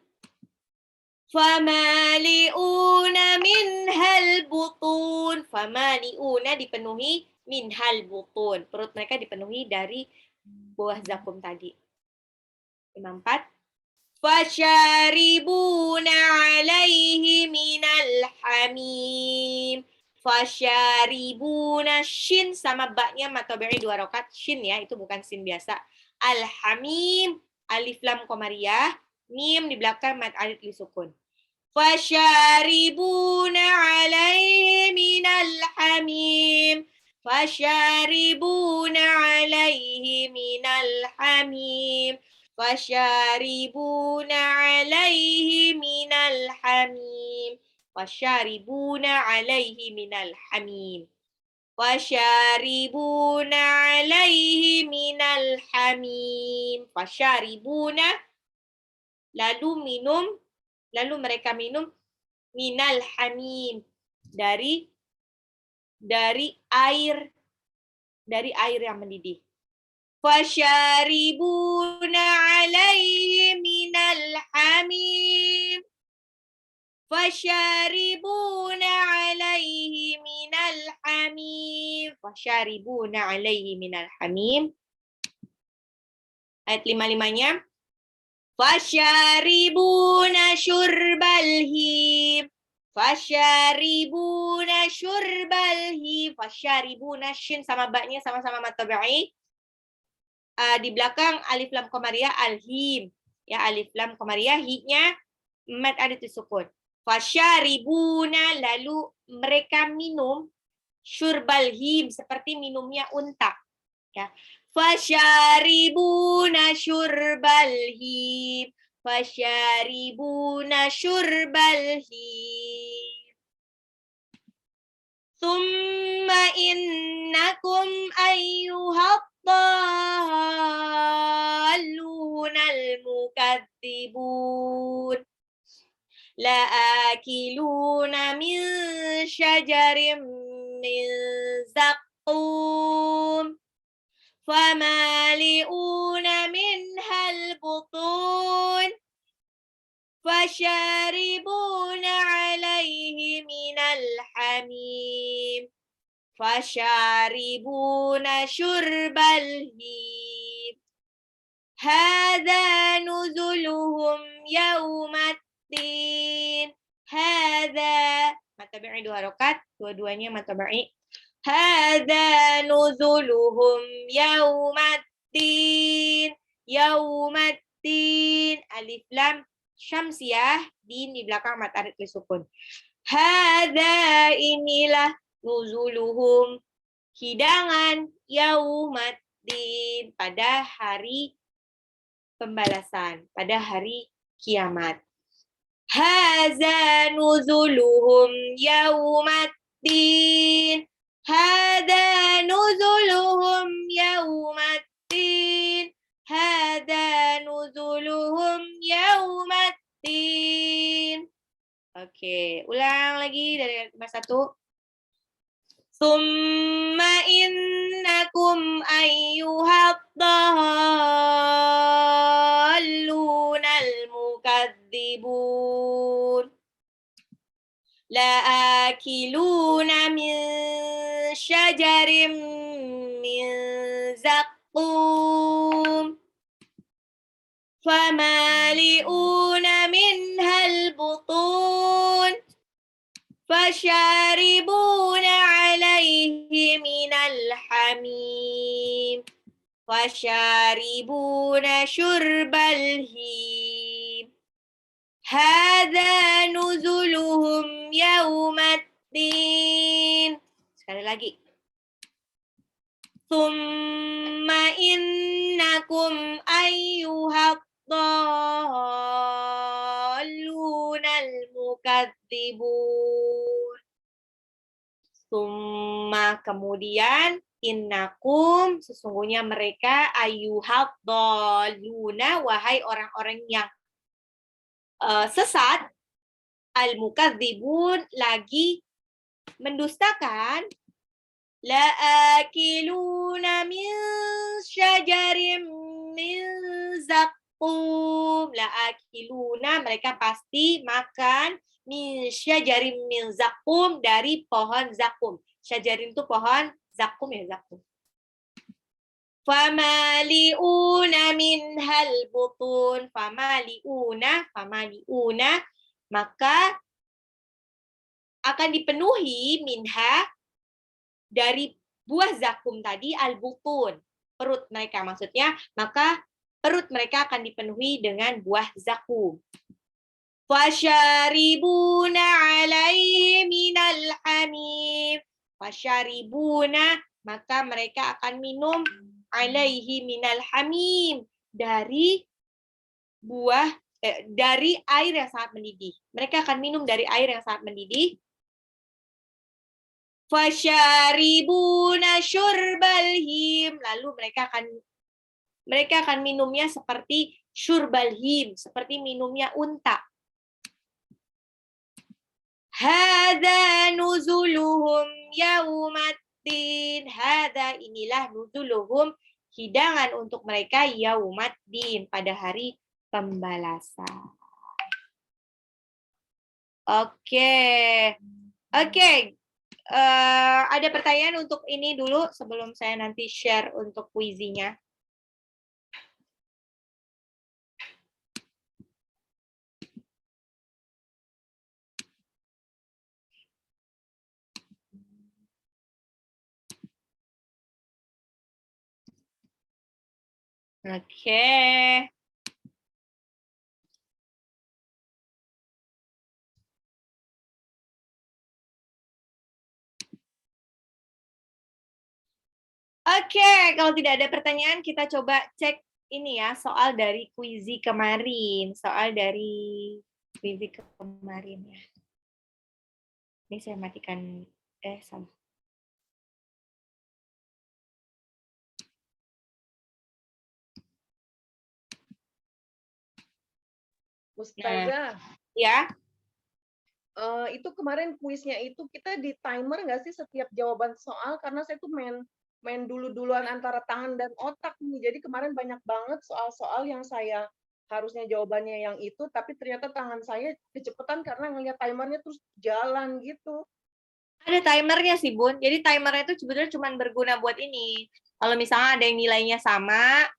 Speaker 1: Famali'una minhal butun. Famali'una dipenuhi minhal butun. Perut mereka dipenuhi dari buah zakum tadi. 54. Fasyaribuna alaihi minal hamim. Fasyaribuna, shin sama baknya matobi'i 2 rakaat. Shin ya, itu bukan sin biasa. Al-hamim, alif lam qamariyah. Mim di belakang mad alif li sukun. Fasyaribuna alaihi minal hamim. Fasyaribuna alaihi minal hamim. Fasyaribuna alaihi minal hamim. Fasyaribuna alaihi minal hamim. Fasyaribuna alaihi minal hamim. Fasyaribuna, lalu mereka minum minal hamim, dari air yang mendidih. Fasyaribuna alaihi minal hamim. Fasyaribuna alaihi minal hamim. Fasyaribuna alaihi minal hamim. Ayat 55-nya. Fasyaribuna syurbal him. Fasyaribuna syurbal him. Fasyaribuna, shin sama baknya sama-sama mad tabi'i. Di belakang alif lam qamariyah al-him. Ya, alif lam qamariyah, hi-nya mad alif disukun. Fasyaribuna, lalu mereka minum syurbal him, seperti minumnya unta. Ya. Fasyaribuna syurbal him. Fasyaribuna syurbal him. Thumma innakum ayyuhad-dallunal mukadzibun. La'akiluna min syajarin min zaqqum. Famali'una minhal butun. Fasyaribuna alaihi minal hamim. Fasyaribuna syurbal him. Hadza nuzuluhum yaumaddin. Hadza, mad tabi'i 2 rakaat, dua-duanya mad tabi'i. Hadza nuzuluhum yaumaddin. Yaumaddin, alif lam syamsiyah, din di belakang mad alif disukun. Hadza, inilah, nuzuluhum, hidangan, yaumaddin, pada hari pembalasan, pada hari kiamat. Hadza nuzuluhum yaumaddin. Hadza nuzuluhum yaumaddin. Hadza nuzuluhum yaumaddin. Oke, ulang lagi dari 51. Summa innakum ayyuhad-dallunal mukadzibun. La'akiluna min syajarin min zaqqum. Famali'una minhal butun. Fasyaribuna alaihi minal hamim. Fasyaribuna syurbal him. Hadza nuzuluhum yaumaddin. Sekali lagi. Thumma innakum ayyuhad-dallunal mukadzibun. Summa kemudian innakum sesungguhnya mereka ayyuhad dhaluna wahai orang-orang yang sesat al-mukadzibun lagi mendustakan la'akiluna min syajarin min zaqqum la'akiluna mereka pasti makan min syajarin min zaqqum dari pohon zaqqum. Syajarin itu pohon, zaqqum ya zaqqum. Famaliuna minhal butun famaliuna maka akan dipenuhi minha dari buah zakum tadi al-butun perut mereka maksudnya maka perut mereka akan dipenuhi dengan buah zakum. Fasyaribuna alaihi minal hamim. Fasyaribuna maka mereka akan minum alaihi minal hamim dari buah dari air yang sangat mendidih. Mereka akan minum dari air yang sangat mendidih. Fasyaribuna syurbal him. Lalu mereka akan minumnya seperti syurbal him, seperti minumnya unta. Hadza nuzuluhum yaumaddin. Hadza inilah nuzuluhum hidangan untuk mereka yaumaddin pada hari pembalasan. Oke. Ada pertanyaan untuk ini dulu sebelum saya nanti share untuk kuisinya. Oke. Oke, kalau tidak ada pertanyaan kita coba cek ini ya, soal dari kuisi kemarin. Soal dari kuisi kemarin ya. Ini saya matikan, salah.
Speaker 2: Ustazah,
Speaker 1: ya.
Speaker 2: Itu kemarin kuisnya itu kita di timer nggak sih setiap jawaban soal? Karena saya tuh main duluan antara tangan dan otak nih. Jadi kemarin banyak banget soal-soal yang saya harusnya jawabannya yang itu, tapi ternyata tangan saya kecepatan karena ngeliat timernya terus jalan gitu.
Speaker 1: Ada timernya sih, Bun. Jadi timernya itu sebetulnya cuma berguna buat ini. Kalau misalnya ada yang nilainya sama,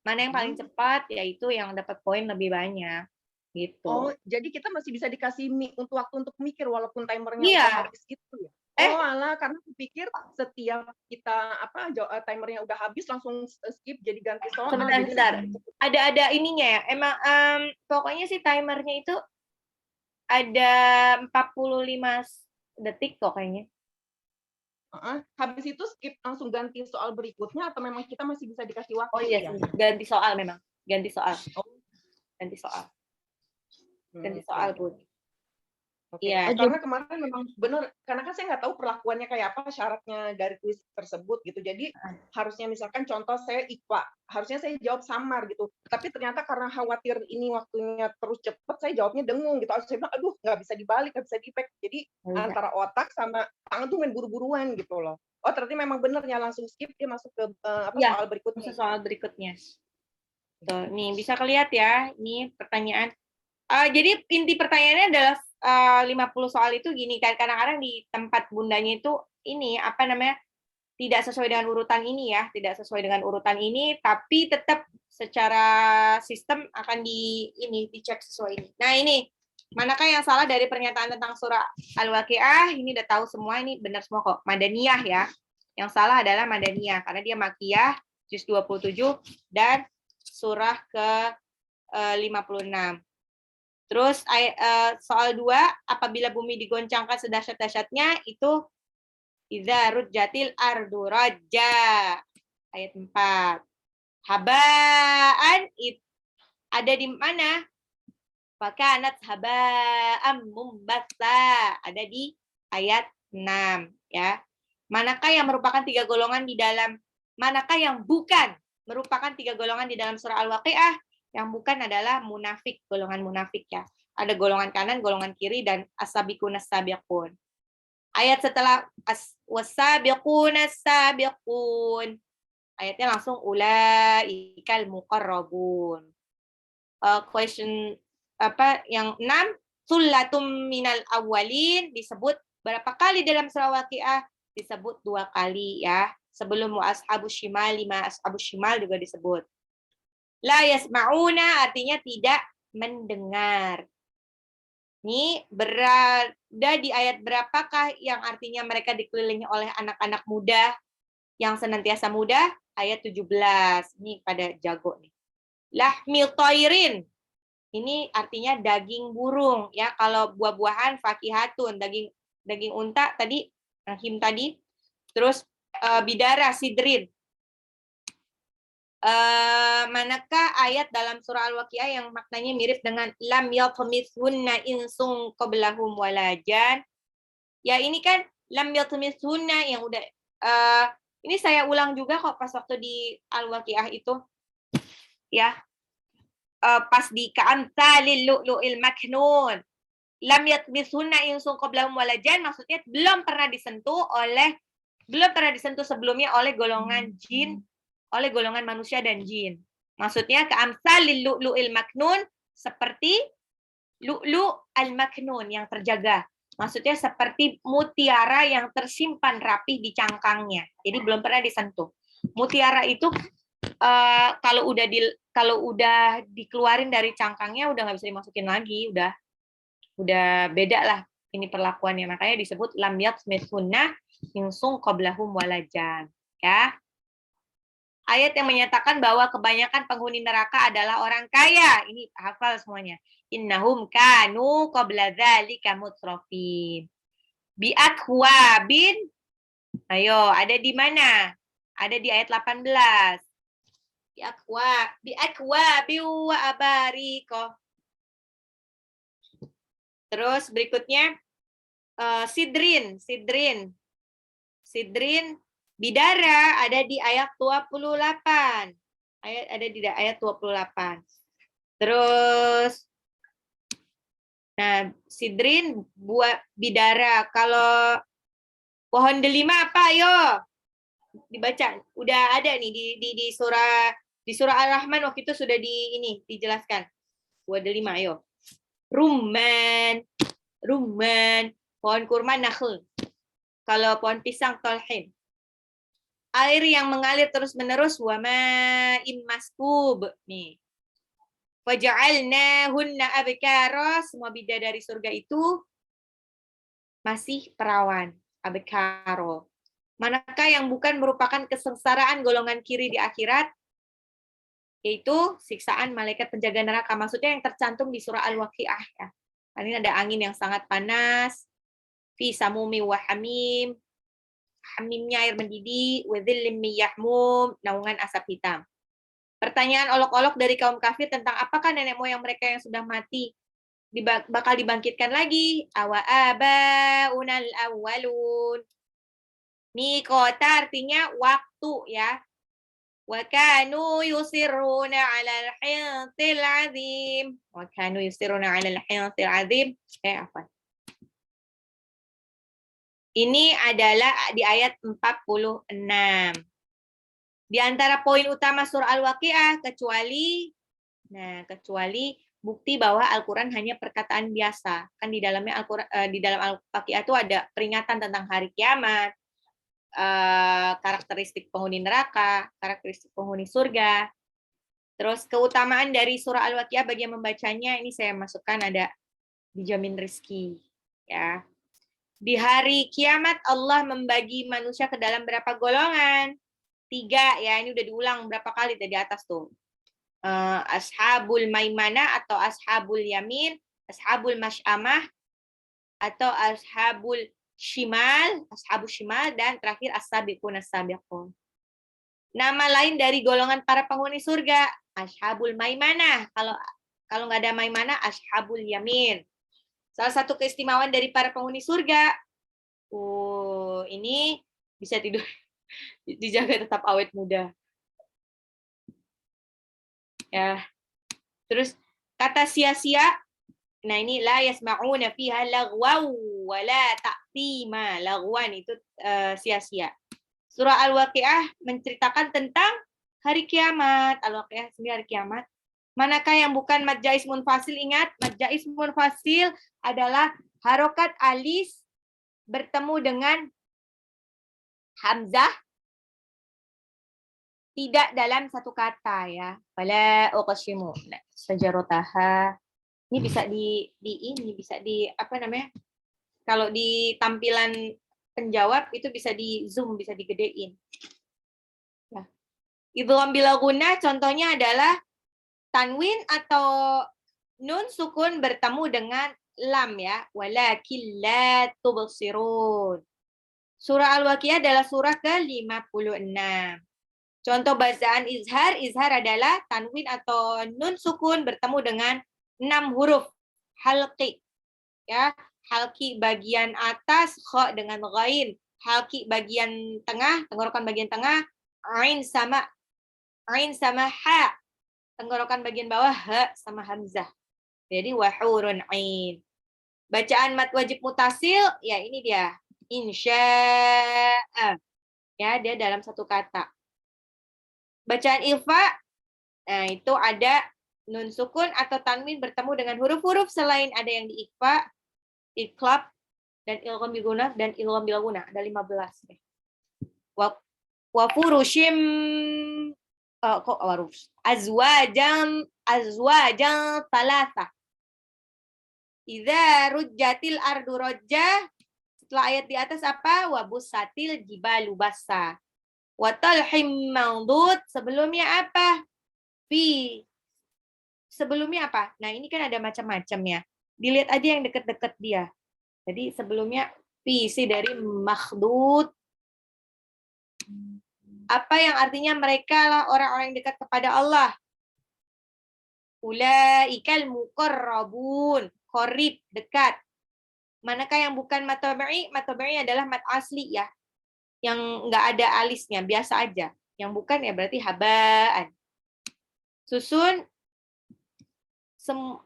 Speaker 1: mana yang paling cepat, yaitu yang dapat poin lebih banyak. Gitu.
Speaker 2: Oh, jadi kita masih bisa dikasih waktu untuk mikir walaupun timernya
Speaker 1: Iya.
Speaker 2: udah habis gitu ya? Oh alah, karena aku pikir setiap kita timernya udah habis langsung skip jadi ganti soal.
Speaker 1: Sebentar. Ada ininya ya. Emang pokoknya sih timernya itu ada 45 detik kok kayaknya.
Speaker 2: Habis itu skip langsung ganti soal berikutnya atau memang kita masih bisa dikasih waktu?
Speaker 1: Oh iya, ganti soal memang. Ganti soal. Ganti soal, Bun.
Speaker 2: Iya. Karena kemarin memang benar, karena kan saya nggak tahu perlakuannya kayak apa syaratnya dari kuis tersebut gitu. Jadi harusnya misalkan contoh saya IPA, harusnya saya jawab samar gitu. Tapi ternyata karena khawatir ini waktunya terus cepet, saya jawabnya dengung gitu. Saya bilang, aduh nggak bisa dibalik, nggak bisa di-back. Jadi antara otak sama tangan tuh main buru-buruan gitu loh. Oh ternyata memang benernya langsung skip dia masuk ke soal berikutnya.
Speaker 1: Soal berikutnya. Tuh, nih bisa kelihatan ya, ini pertanyaan. Jadi inti pertanyaannya adalah 50 soal itu gini kan, kadang-kadang di tempat bundanya itu ini apa namanya tidak sesuai dengan urutan ini ya, tidak sesuai dengan urutan ini, tapi tetap secara sistem akan dicek sesuai ini. Nah ini manakah yang salah dari pernyataan tentang surah Al-Waqiah? Ini udah tahu semua, ini benar semua kok. Madaniyah ya. Yang salah adalah Madaniyah karena dia Makiyah juz 27 dan surah ke 56. Terus soal 2, apabila bumi digoncangkan sedahsyat-dahsyatnya itu idza rujjatil ardu rajja. Ayat 4. Habaan ada di mana? Fakanat haba'am mumbatsa. Ada di ayat 6 ya. Manakah yang merupakan 3 golongan di dalam, manakah yang bukan merupakan 3 golongan di dalam surah Al-Waqiah? Yang bukan adalah munafik, golongan munafik ya. Ada golongan kanan, golongan kiri, dan as-sabiqun as-sabiqun. Ayat setelah was-sabiqun as-sabiqun. Ayatnya langsung ulaikal muqarrabun. Question yang 6, sullatum minal awwalin disebut berapa kali dalam surah Waqiah? Disebut 2 kali ya. Sebelum ashabus shimal, 5 ashabus shimal juga disebut. La yasma'una artinya tidak mendengar. Ini berada di ayat berapakah yang artinya mereka dikelilingi oleh anak-anak muda yang senantiasa muda? Ayat 17. Ini pada jago nih. Lahmil toirin. Ini artinya daging burung ya. Kalau buah-buahan fakihatun, daging unta tadi, rahim tadi. Terus bidara sidrin. Manakah ayat dalam surah Al-Waqiah yang maknanya mirip dengan lam yatmithunna insung qablahum walajan? Ya ini kan lam yatmithunna yang udah ini saya ulang juga kok pas waktu di Al-Waqiah itu. Ya. Pas di ka'amthalil lu'lu'il maknun. Lam yatmithunna insung qablahum walajan maksudnya belum pernah disentuh sebelumnya oleh golongan jin, oleh golongan manusia dan jin. Maksudnya ka'amthalil lu'lu'il maknun seperti lu'lu' al-maknun yang terjaga. Maksudnya seperti mutiara yang tersimpan rapi di cangkangnya. Jadi belum pernah disentuh. Mutiara itu kalau udah dikeluarin dari cangkangnya udah nggak bisa dimasukin lagi, udah beda lah ini perlakuannya. Makanya disebut lam yatmithunna insung qablahum walajan. Ya. Ayat yang menyatakan bahwa kebanyakan penghuni neraka adalah orang kaya. Ini hafal semuanya. Innahum kanu qabla dzalika mutrafin. Bi'akwabin. Ayo, ada di mana? Ada di ayat 18. Bi'akwabi wa abariko. Terus berikutnya sidrin bidara ada di ayat 28. Ada di ayat 28. Terus nah, sidrin buah bidara. Kalau pohon delima apa? Ayo dibaca. Udah ada nih di surah Ar-Rahman waktu itu sudah dijelaskan. Buah delima, ayo. Rumman, pohon kurma nakhl. Kalau pohon pisang tolhin. Air yang mengalir terus-menerus wa ma'in maskub. Nih. Waja'alnahunna abkara, semua bidadari surga itu masih perawan, abkaro. Manakah yang bukan merupakan kesengsaraan golongan kiri di akhirat? Yaitu siksaan malaikat penjaga neraka. Maksudnya yang tercantum di surah Al-Waqiah ya. Ini ada angin yang sangat panas, fi samumi wa hamim, hamimnya air mendidih, wa dhillim min yahmum, naungan asap hitam. Pertanyaan olok-olok dari kaum kafir tentang apakah nenek moyang mereka yang sudah mati bakal dibangkitkan lagi? Awa abaunal awwalun. Miqata artinya waktu ya. Wa kanu yusirruna 'alal hintil 'azim. Wa kanu yusirruna 'alal hintil 'azim. Apa? Ini adalah di ayat 46. Di antara poin utama surah Al-Waqiah kecuali bukti bahwa Al-Qur'an hanya perkataan biasa. Kan di dalamnya di dalam Al-Waqiah itu ada peringatan tentang hari kiamat, karakteristik penghuni neraka, karakteristik penghuni surga. Terus keutamaan dari surah Al-Waqiah bagi yang membacanya ini saya masukkan ada dijamin rezeki ya. Di hari kiamat Allah membagi manusia ke dalam berapa golongan? 3 ya, ini udah diulang berapa kali tadi atas tuh. Ashabul maimanah atau ashabul yamin, ashabul masy'amah atau ashabul shimal, dan terakhir as-sabiqun as-sabiqun. Nama lain dari golongan para penghuni surga, ashabul maimanah. Kalau nggak ada maimanah, ashabul yamin. Salah satu keistimewaan dari para penghuni surga Ini bisa tidur, dijaga tetap awet muda. Ya. Terus kata sia-sia, nah ini la yasma'una fiha lagwaw wala ta'tima. Lagwan itu sia-sia. Surah Al-Waqiah menceritakan tentang hari kiamat. Al-Waqiah sendiri hari kiamat. Manakah yang bukan mad jaiz munfasil? Ingat, mad jaiz munfasil adalah harokat alis bertemu dengan hamzah tidak dalam satu kata ya. Fala uqsimu sajarataha. Ini bisa apa namanya? Kalau di tampilan penjawab itu bisa di zoom, bisa digedein. Ya. Idgham bila gunnah contohnya adalah tanwin atau nun sukun bertemu dengan lam ya. Walakin la tubsirun. Surah Al-Waqiah adalah surah ke-56. Contoh bacaan izhar, izhar adalah tanwin atau nun sukun bertemu dengan 6 huruf halqi. Ya, halqi bagian atas, kha dengan ghain, halqi bagian tengah, tenggorokan bagian tengah, ain sama ha, tenggorokan bagian bawah, ha sama hamzah. Jadi wahurun ain. Bacaan mad wajib mutasil, ya ini dia. Insya'a. Ya, dia dalam satu kata. Bacaan ifa, nah itu ada nun sukun atau tanwin bertemu dengan huruf-huruf selain ada yang di ifa, iklab, dan ilgham bil gunnah dan ilgham bil gunnah. Ada 15. Wa furushim kok warus. Azwajan thalatha. Idza rujjatil ardu rajja. Setelah ayat di atas apa? Wa busatil jibalu bassa. Wa talhim mandud, sebelumnya apa? Fi. Sebelumnya apa? Nah, ini kan ada macam-macam ya. Dilihat aja yang deket-deket dia. Jadi sebelumnya fi si dari makhdud. Apa yang artinya mereka lah orang-orang yang dekat kepada Allah. Ulaikal muqarrabun. Qarib, dekat. Manakah yang bukan mad tabi'i? Mad tabi'i adalah mad asli ya. Yang nggak ada alisnya, biasa aja. Yang bukan ya berarti habaan. Susun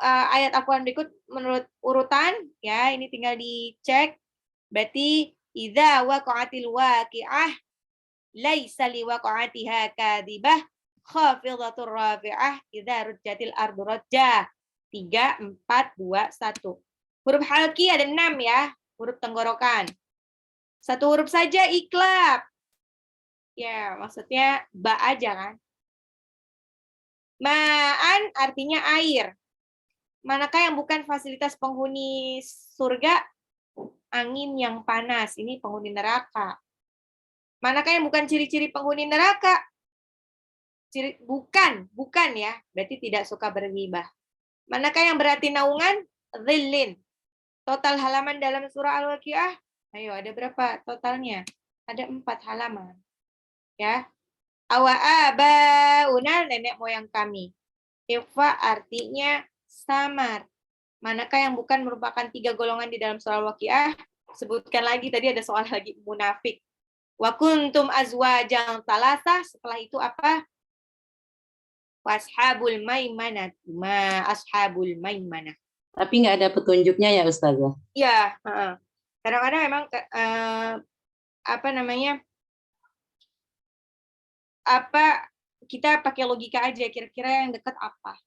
Speaker 1: ayat Al-Quran berikut menurut urutan, ya ini tinggal dicek. Berarti idza waqa'atil waqi'ah laisa liwaqa'atiha kadhibah khafidatur rafi'ah idza rujjatil ardu rajja. 3 4 2 1. Huruf halqi ada 6 ya, huruf tenggorokan. Satu huruf saja iklab. Ya, maksudnya ba aja kan. Ma'an artinya air. Manakah yang bukan fasilitas penghuni surga? Angin yang panas. Ini penghuni neraka. Manakah yang bukan ciri-ciri penghuni neraka? Bukan ya. Berarti tidak suka berghibah. Manakah yang berarti naungan? Dhillin. Total halaman dalam surah Al-Waqiah. Ayo, ada berapa totalnya? Ada 4 halaman. Ya. Awa abauna, nenek moyang kami. Ifa artinya samar. Manakah yang bukan merupakan 3 golongan di dalam surah Al-Waqiah? Sebutkan lagi, tadi ada soal lagi munafik. Wa kuntum azwajan thalatha, setelah itu apa? Washabul maimanah. Ma ashabul maimanah.
Speaker 3: Tapi nggak ada petunjuknya ya Ustazah?
Speaker 1: Iya, kadang-kadang memang apa namanya? Kita pakai logika aja, kira-kira yang dekat apa?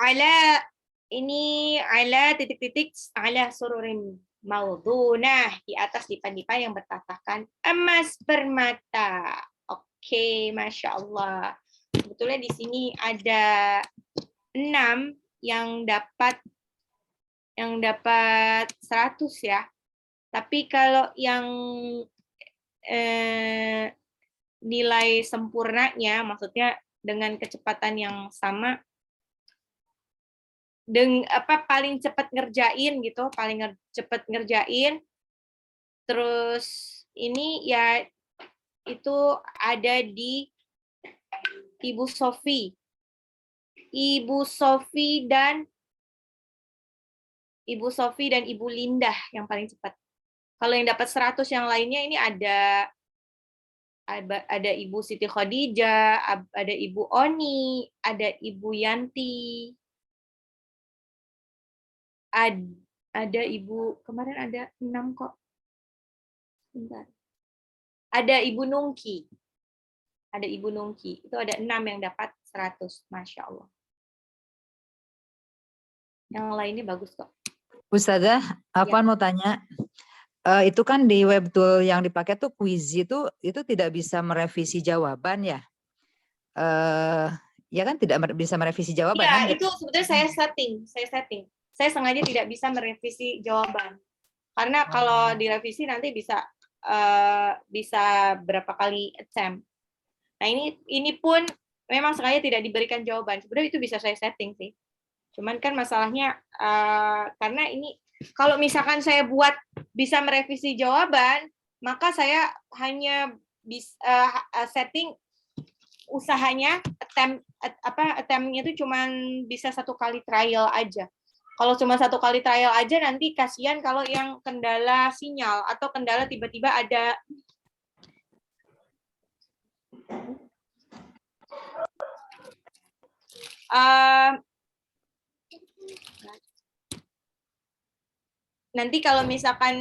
Speaker 1: Ala ini ala titik-titik ala sururin maudunah, di atas dipan-dipan yang bertatakan emas permata. Oke, Masya Allah. Sebetulnya di sini ada 6 yang dapat 100 ya. Tapi kalau yang nilai sempurnanya, maksudnya dengan kecepatan yang sama, paling cepat ngerjain gitu, cepat ngerjain. Terus ini ya itu ada di Ibu Sofi. Ibu Sofi dan Ibu Sofi dan Ibu Lindah yang paling cepat. Kalau yang dapat 100 yang lainnya ini ada Ibu Siti Khadijah, ada Ibu Oni, ada Ibu Yanti, ada Ibu, kemarin ada 6 kok. Bentar. Ada Ibu Nungki. Ada Ibu Nungki. Itu ada 6 yang dapat 100. Masya Allah. Yang lainnya bagus kok.
Speaker 4: Ustazah, Afwan mau tanya. Itu kan di web tool yang dipakai tuh Quizy itu tidak bisa merevisi jawaban ya? Ya kan tidak bisa merevisi jawaban kan?
Speaker 1: Iya, itu sebetulnya saya setting. Saya sengaja tidak bisa merevisi jawaban. Karena kalau direvisi nanti bisa berapa kali attempt. Nah, ini pun memang sengaja tidak diberikan jawaban. Sebenarnya itu bisa saya setting sih. Cuman kan masalahnya karena ini kalau misalkan saya buat bisa merevisi jawaban, maka saya hanya bisa setting usahanya attempt-nya itu cuman bisa 1 kali trial aja. Kalau cuma 1 kali trial aja nanti kasihan kalau yang kendala sinyal atau kendala tiba-tiba ada nanti kalau misalkan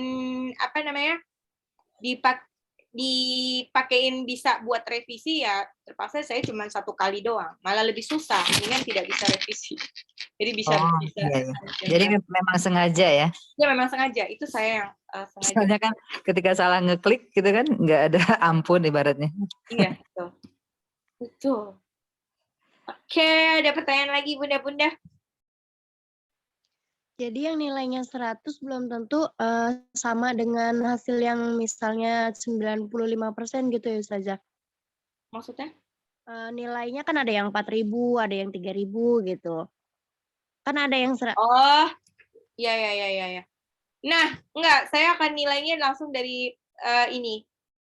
Speaker 1: dipakein bisa buat revisi ya terpaksa saya cuma 1 kali doang, malah lebih susah, mendingan tidak bisa revisi. Jadi bisa.
Speaker 4: Iya. Jadi memang sengaja ya?
Speaker 1: Ya memang sengaja, itu saya yang sengaja.
Speaker 4: Soalnya kan ketika salah ngeklik gitu kan nggak ada ampun ibaratnya.
Speaker 1: Iya, betul. Oke, ada pertanyaan lagi Bunda-Bunda?
Speaker 5: Jadi yang nilainya 100 belum tentu sama dengan hasil yang misalnya 95% gitu ya Ustazah?
Speaker 1: Maksudnya?
Speaker 5: Nilainya kan ada yang 4.000, ada yang 3.000 gitu. Kan ada yang
Speaker 1: Oh, iya. Nah, enggak, saya akan nilainya langsung dari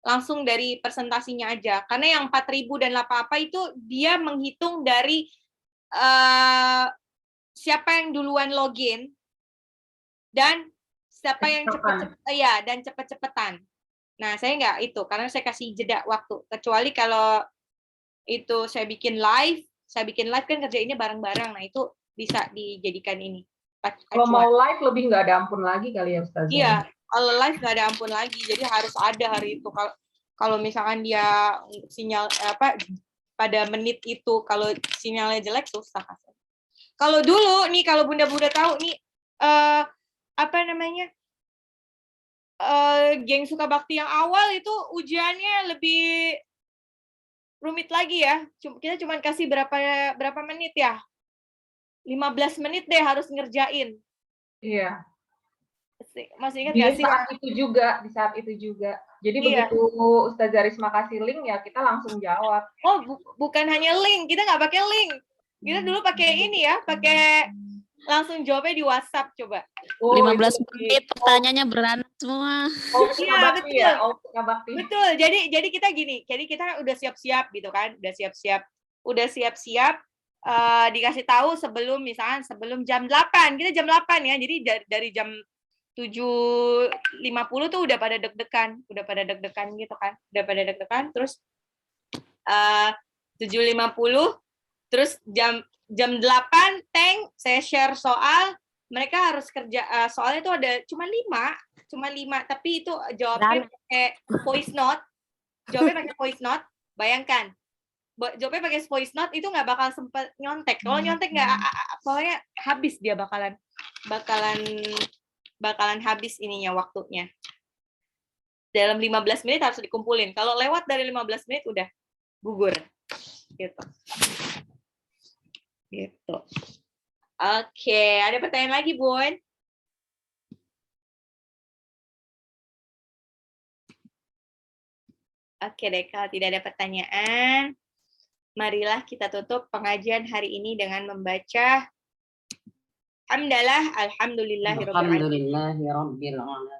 Speaker 1: langsung dari presentasinya aja. Karena yang 4.000 dan apa-apa itu dia menghitung dari siapa yang duluan login dan siapa yang cepet-cepetan. Nah, saya enggak itu karena saya kasih jeda waktu. Kecuali kalau itu saya bikin live kan kerjainnya bareng-bareng. Nah, itu bisa dijadikan ini.
Speaker 2: Kalau mau live lebih nggak ada ampun lagi kali ya Ustazah?
Speaker 1: Iya, kalau live nggak ada ampun lagi. Jadi harus ada hari itu. Kalau misalkan dia sinyal pada menit itu kalau sinyalnya jelek susah. Kalau dulu nih kalau Bunda-Bunda tahu nih geng Sukabakti yang awal itu ujiannya lebih rumit lagi ya. Kita cuma kasih berapa menit ya? 15 menit deh harus ngerjain.
Speaker 2: Iya.
Speaker 1: Masih ingat
Speaker 2: nggak sih? Di saat itu juga. Jadi begitu Ustazah Risma kasih link ya kita langsung jawab.
Speaker 1: Oh, bukan hanya link, kita nggak pakai link. Kita dulu pakai ini ya, pakai langsung jawabnya di WhatsApp coba.
Speaker 6: 15 menit pertanyaannya beranak semua.
Speaker 1: Iya, betul. Betul. Jadi kita gini, jadi kita udah siap-siap gitu kan, udah siap-siap dikasih tahu sebelum jam 8. Kita jam 8 ya. Jadi dari jam 7.50 tuh udah pada deg-degan gitu kan. Terus 7.50 terus jam 8 saya share soal, mereka harus kerja soalnya itu ada cuma 5 tapi itu jawabnya pakai voice note. Bayangkan. Jawabnya pakai voice note itu nggak bakal sempat nyontek. Kalau nyontek nggak, pokoknya habis dia bakalan habis ininya waktunya. Dalam 15 menit harus dikumpulin. Kalau lewat dari 15 menit udah gugur. Gitu. Oke, ada pertanyaan lagi, Bun? Oke deh, kalau tidak ada pertanyaan, marilah kita tutup pengajian hari ini dengan membaca Alhamdulillahirabbil alamin.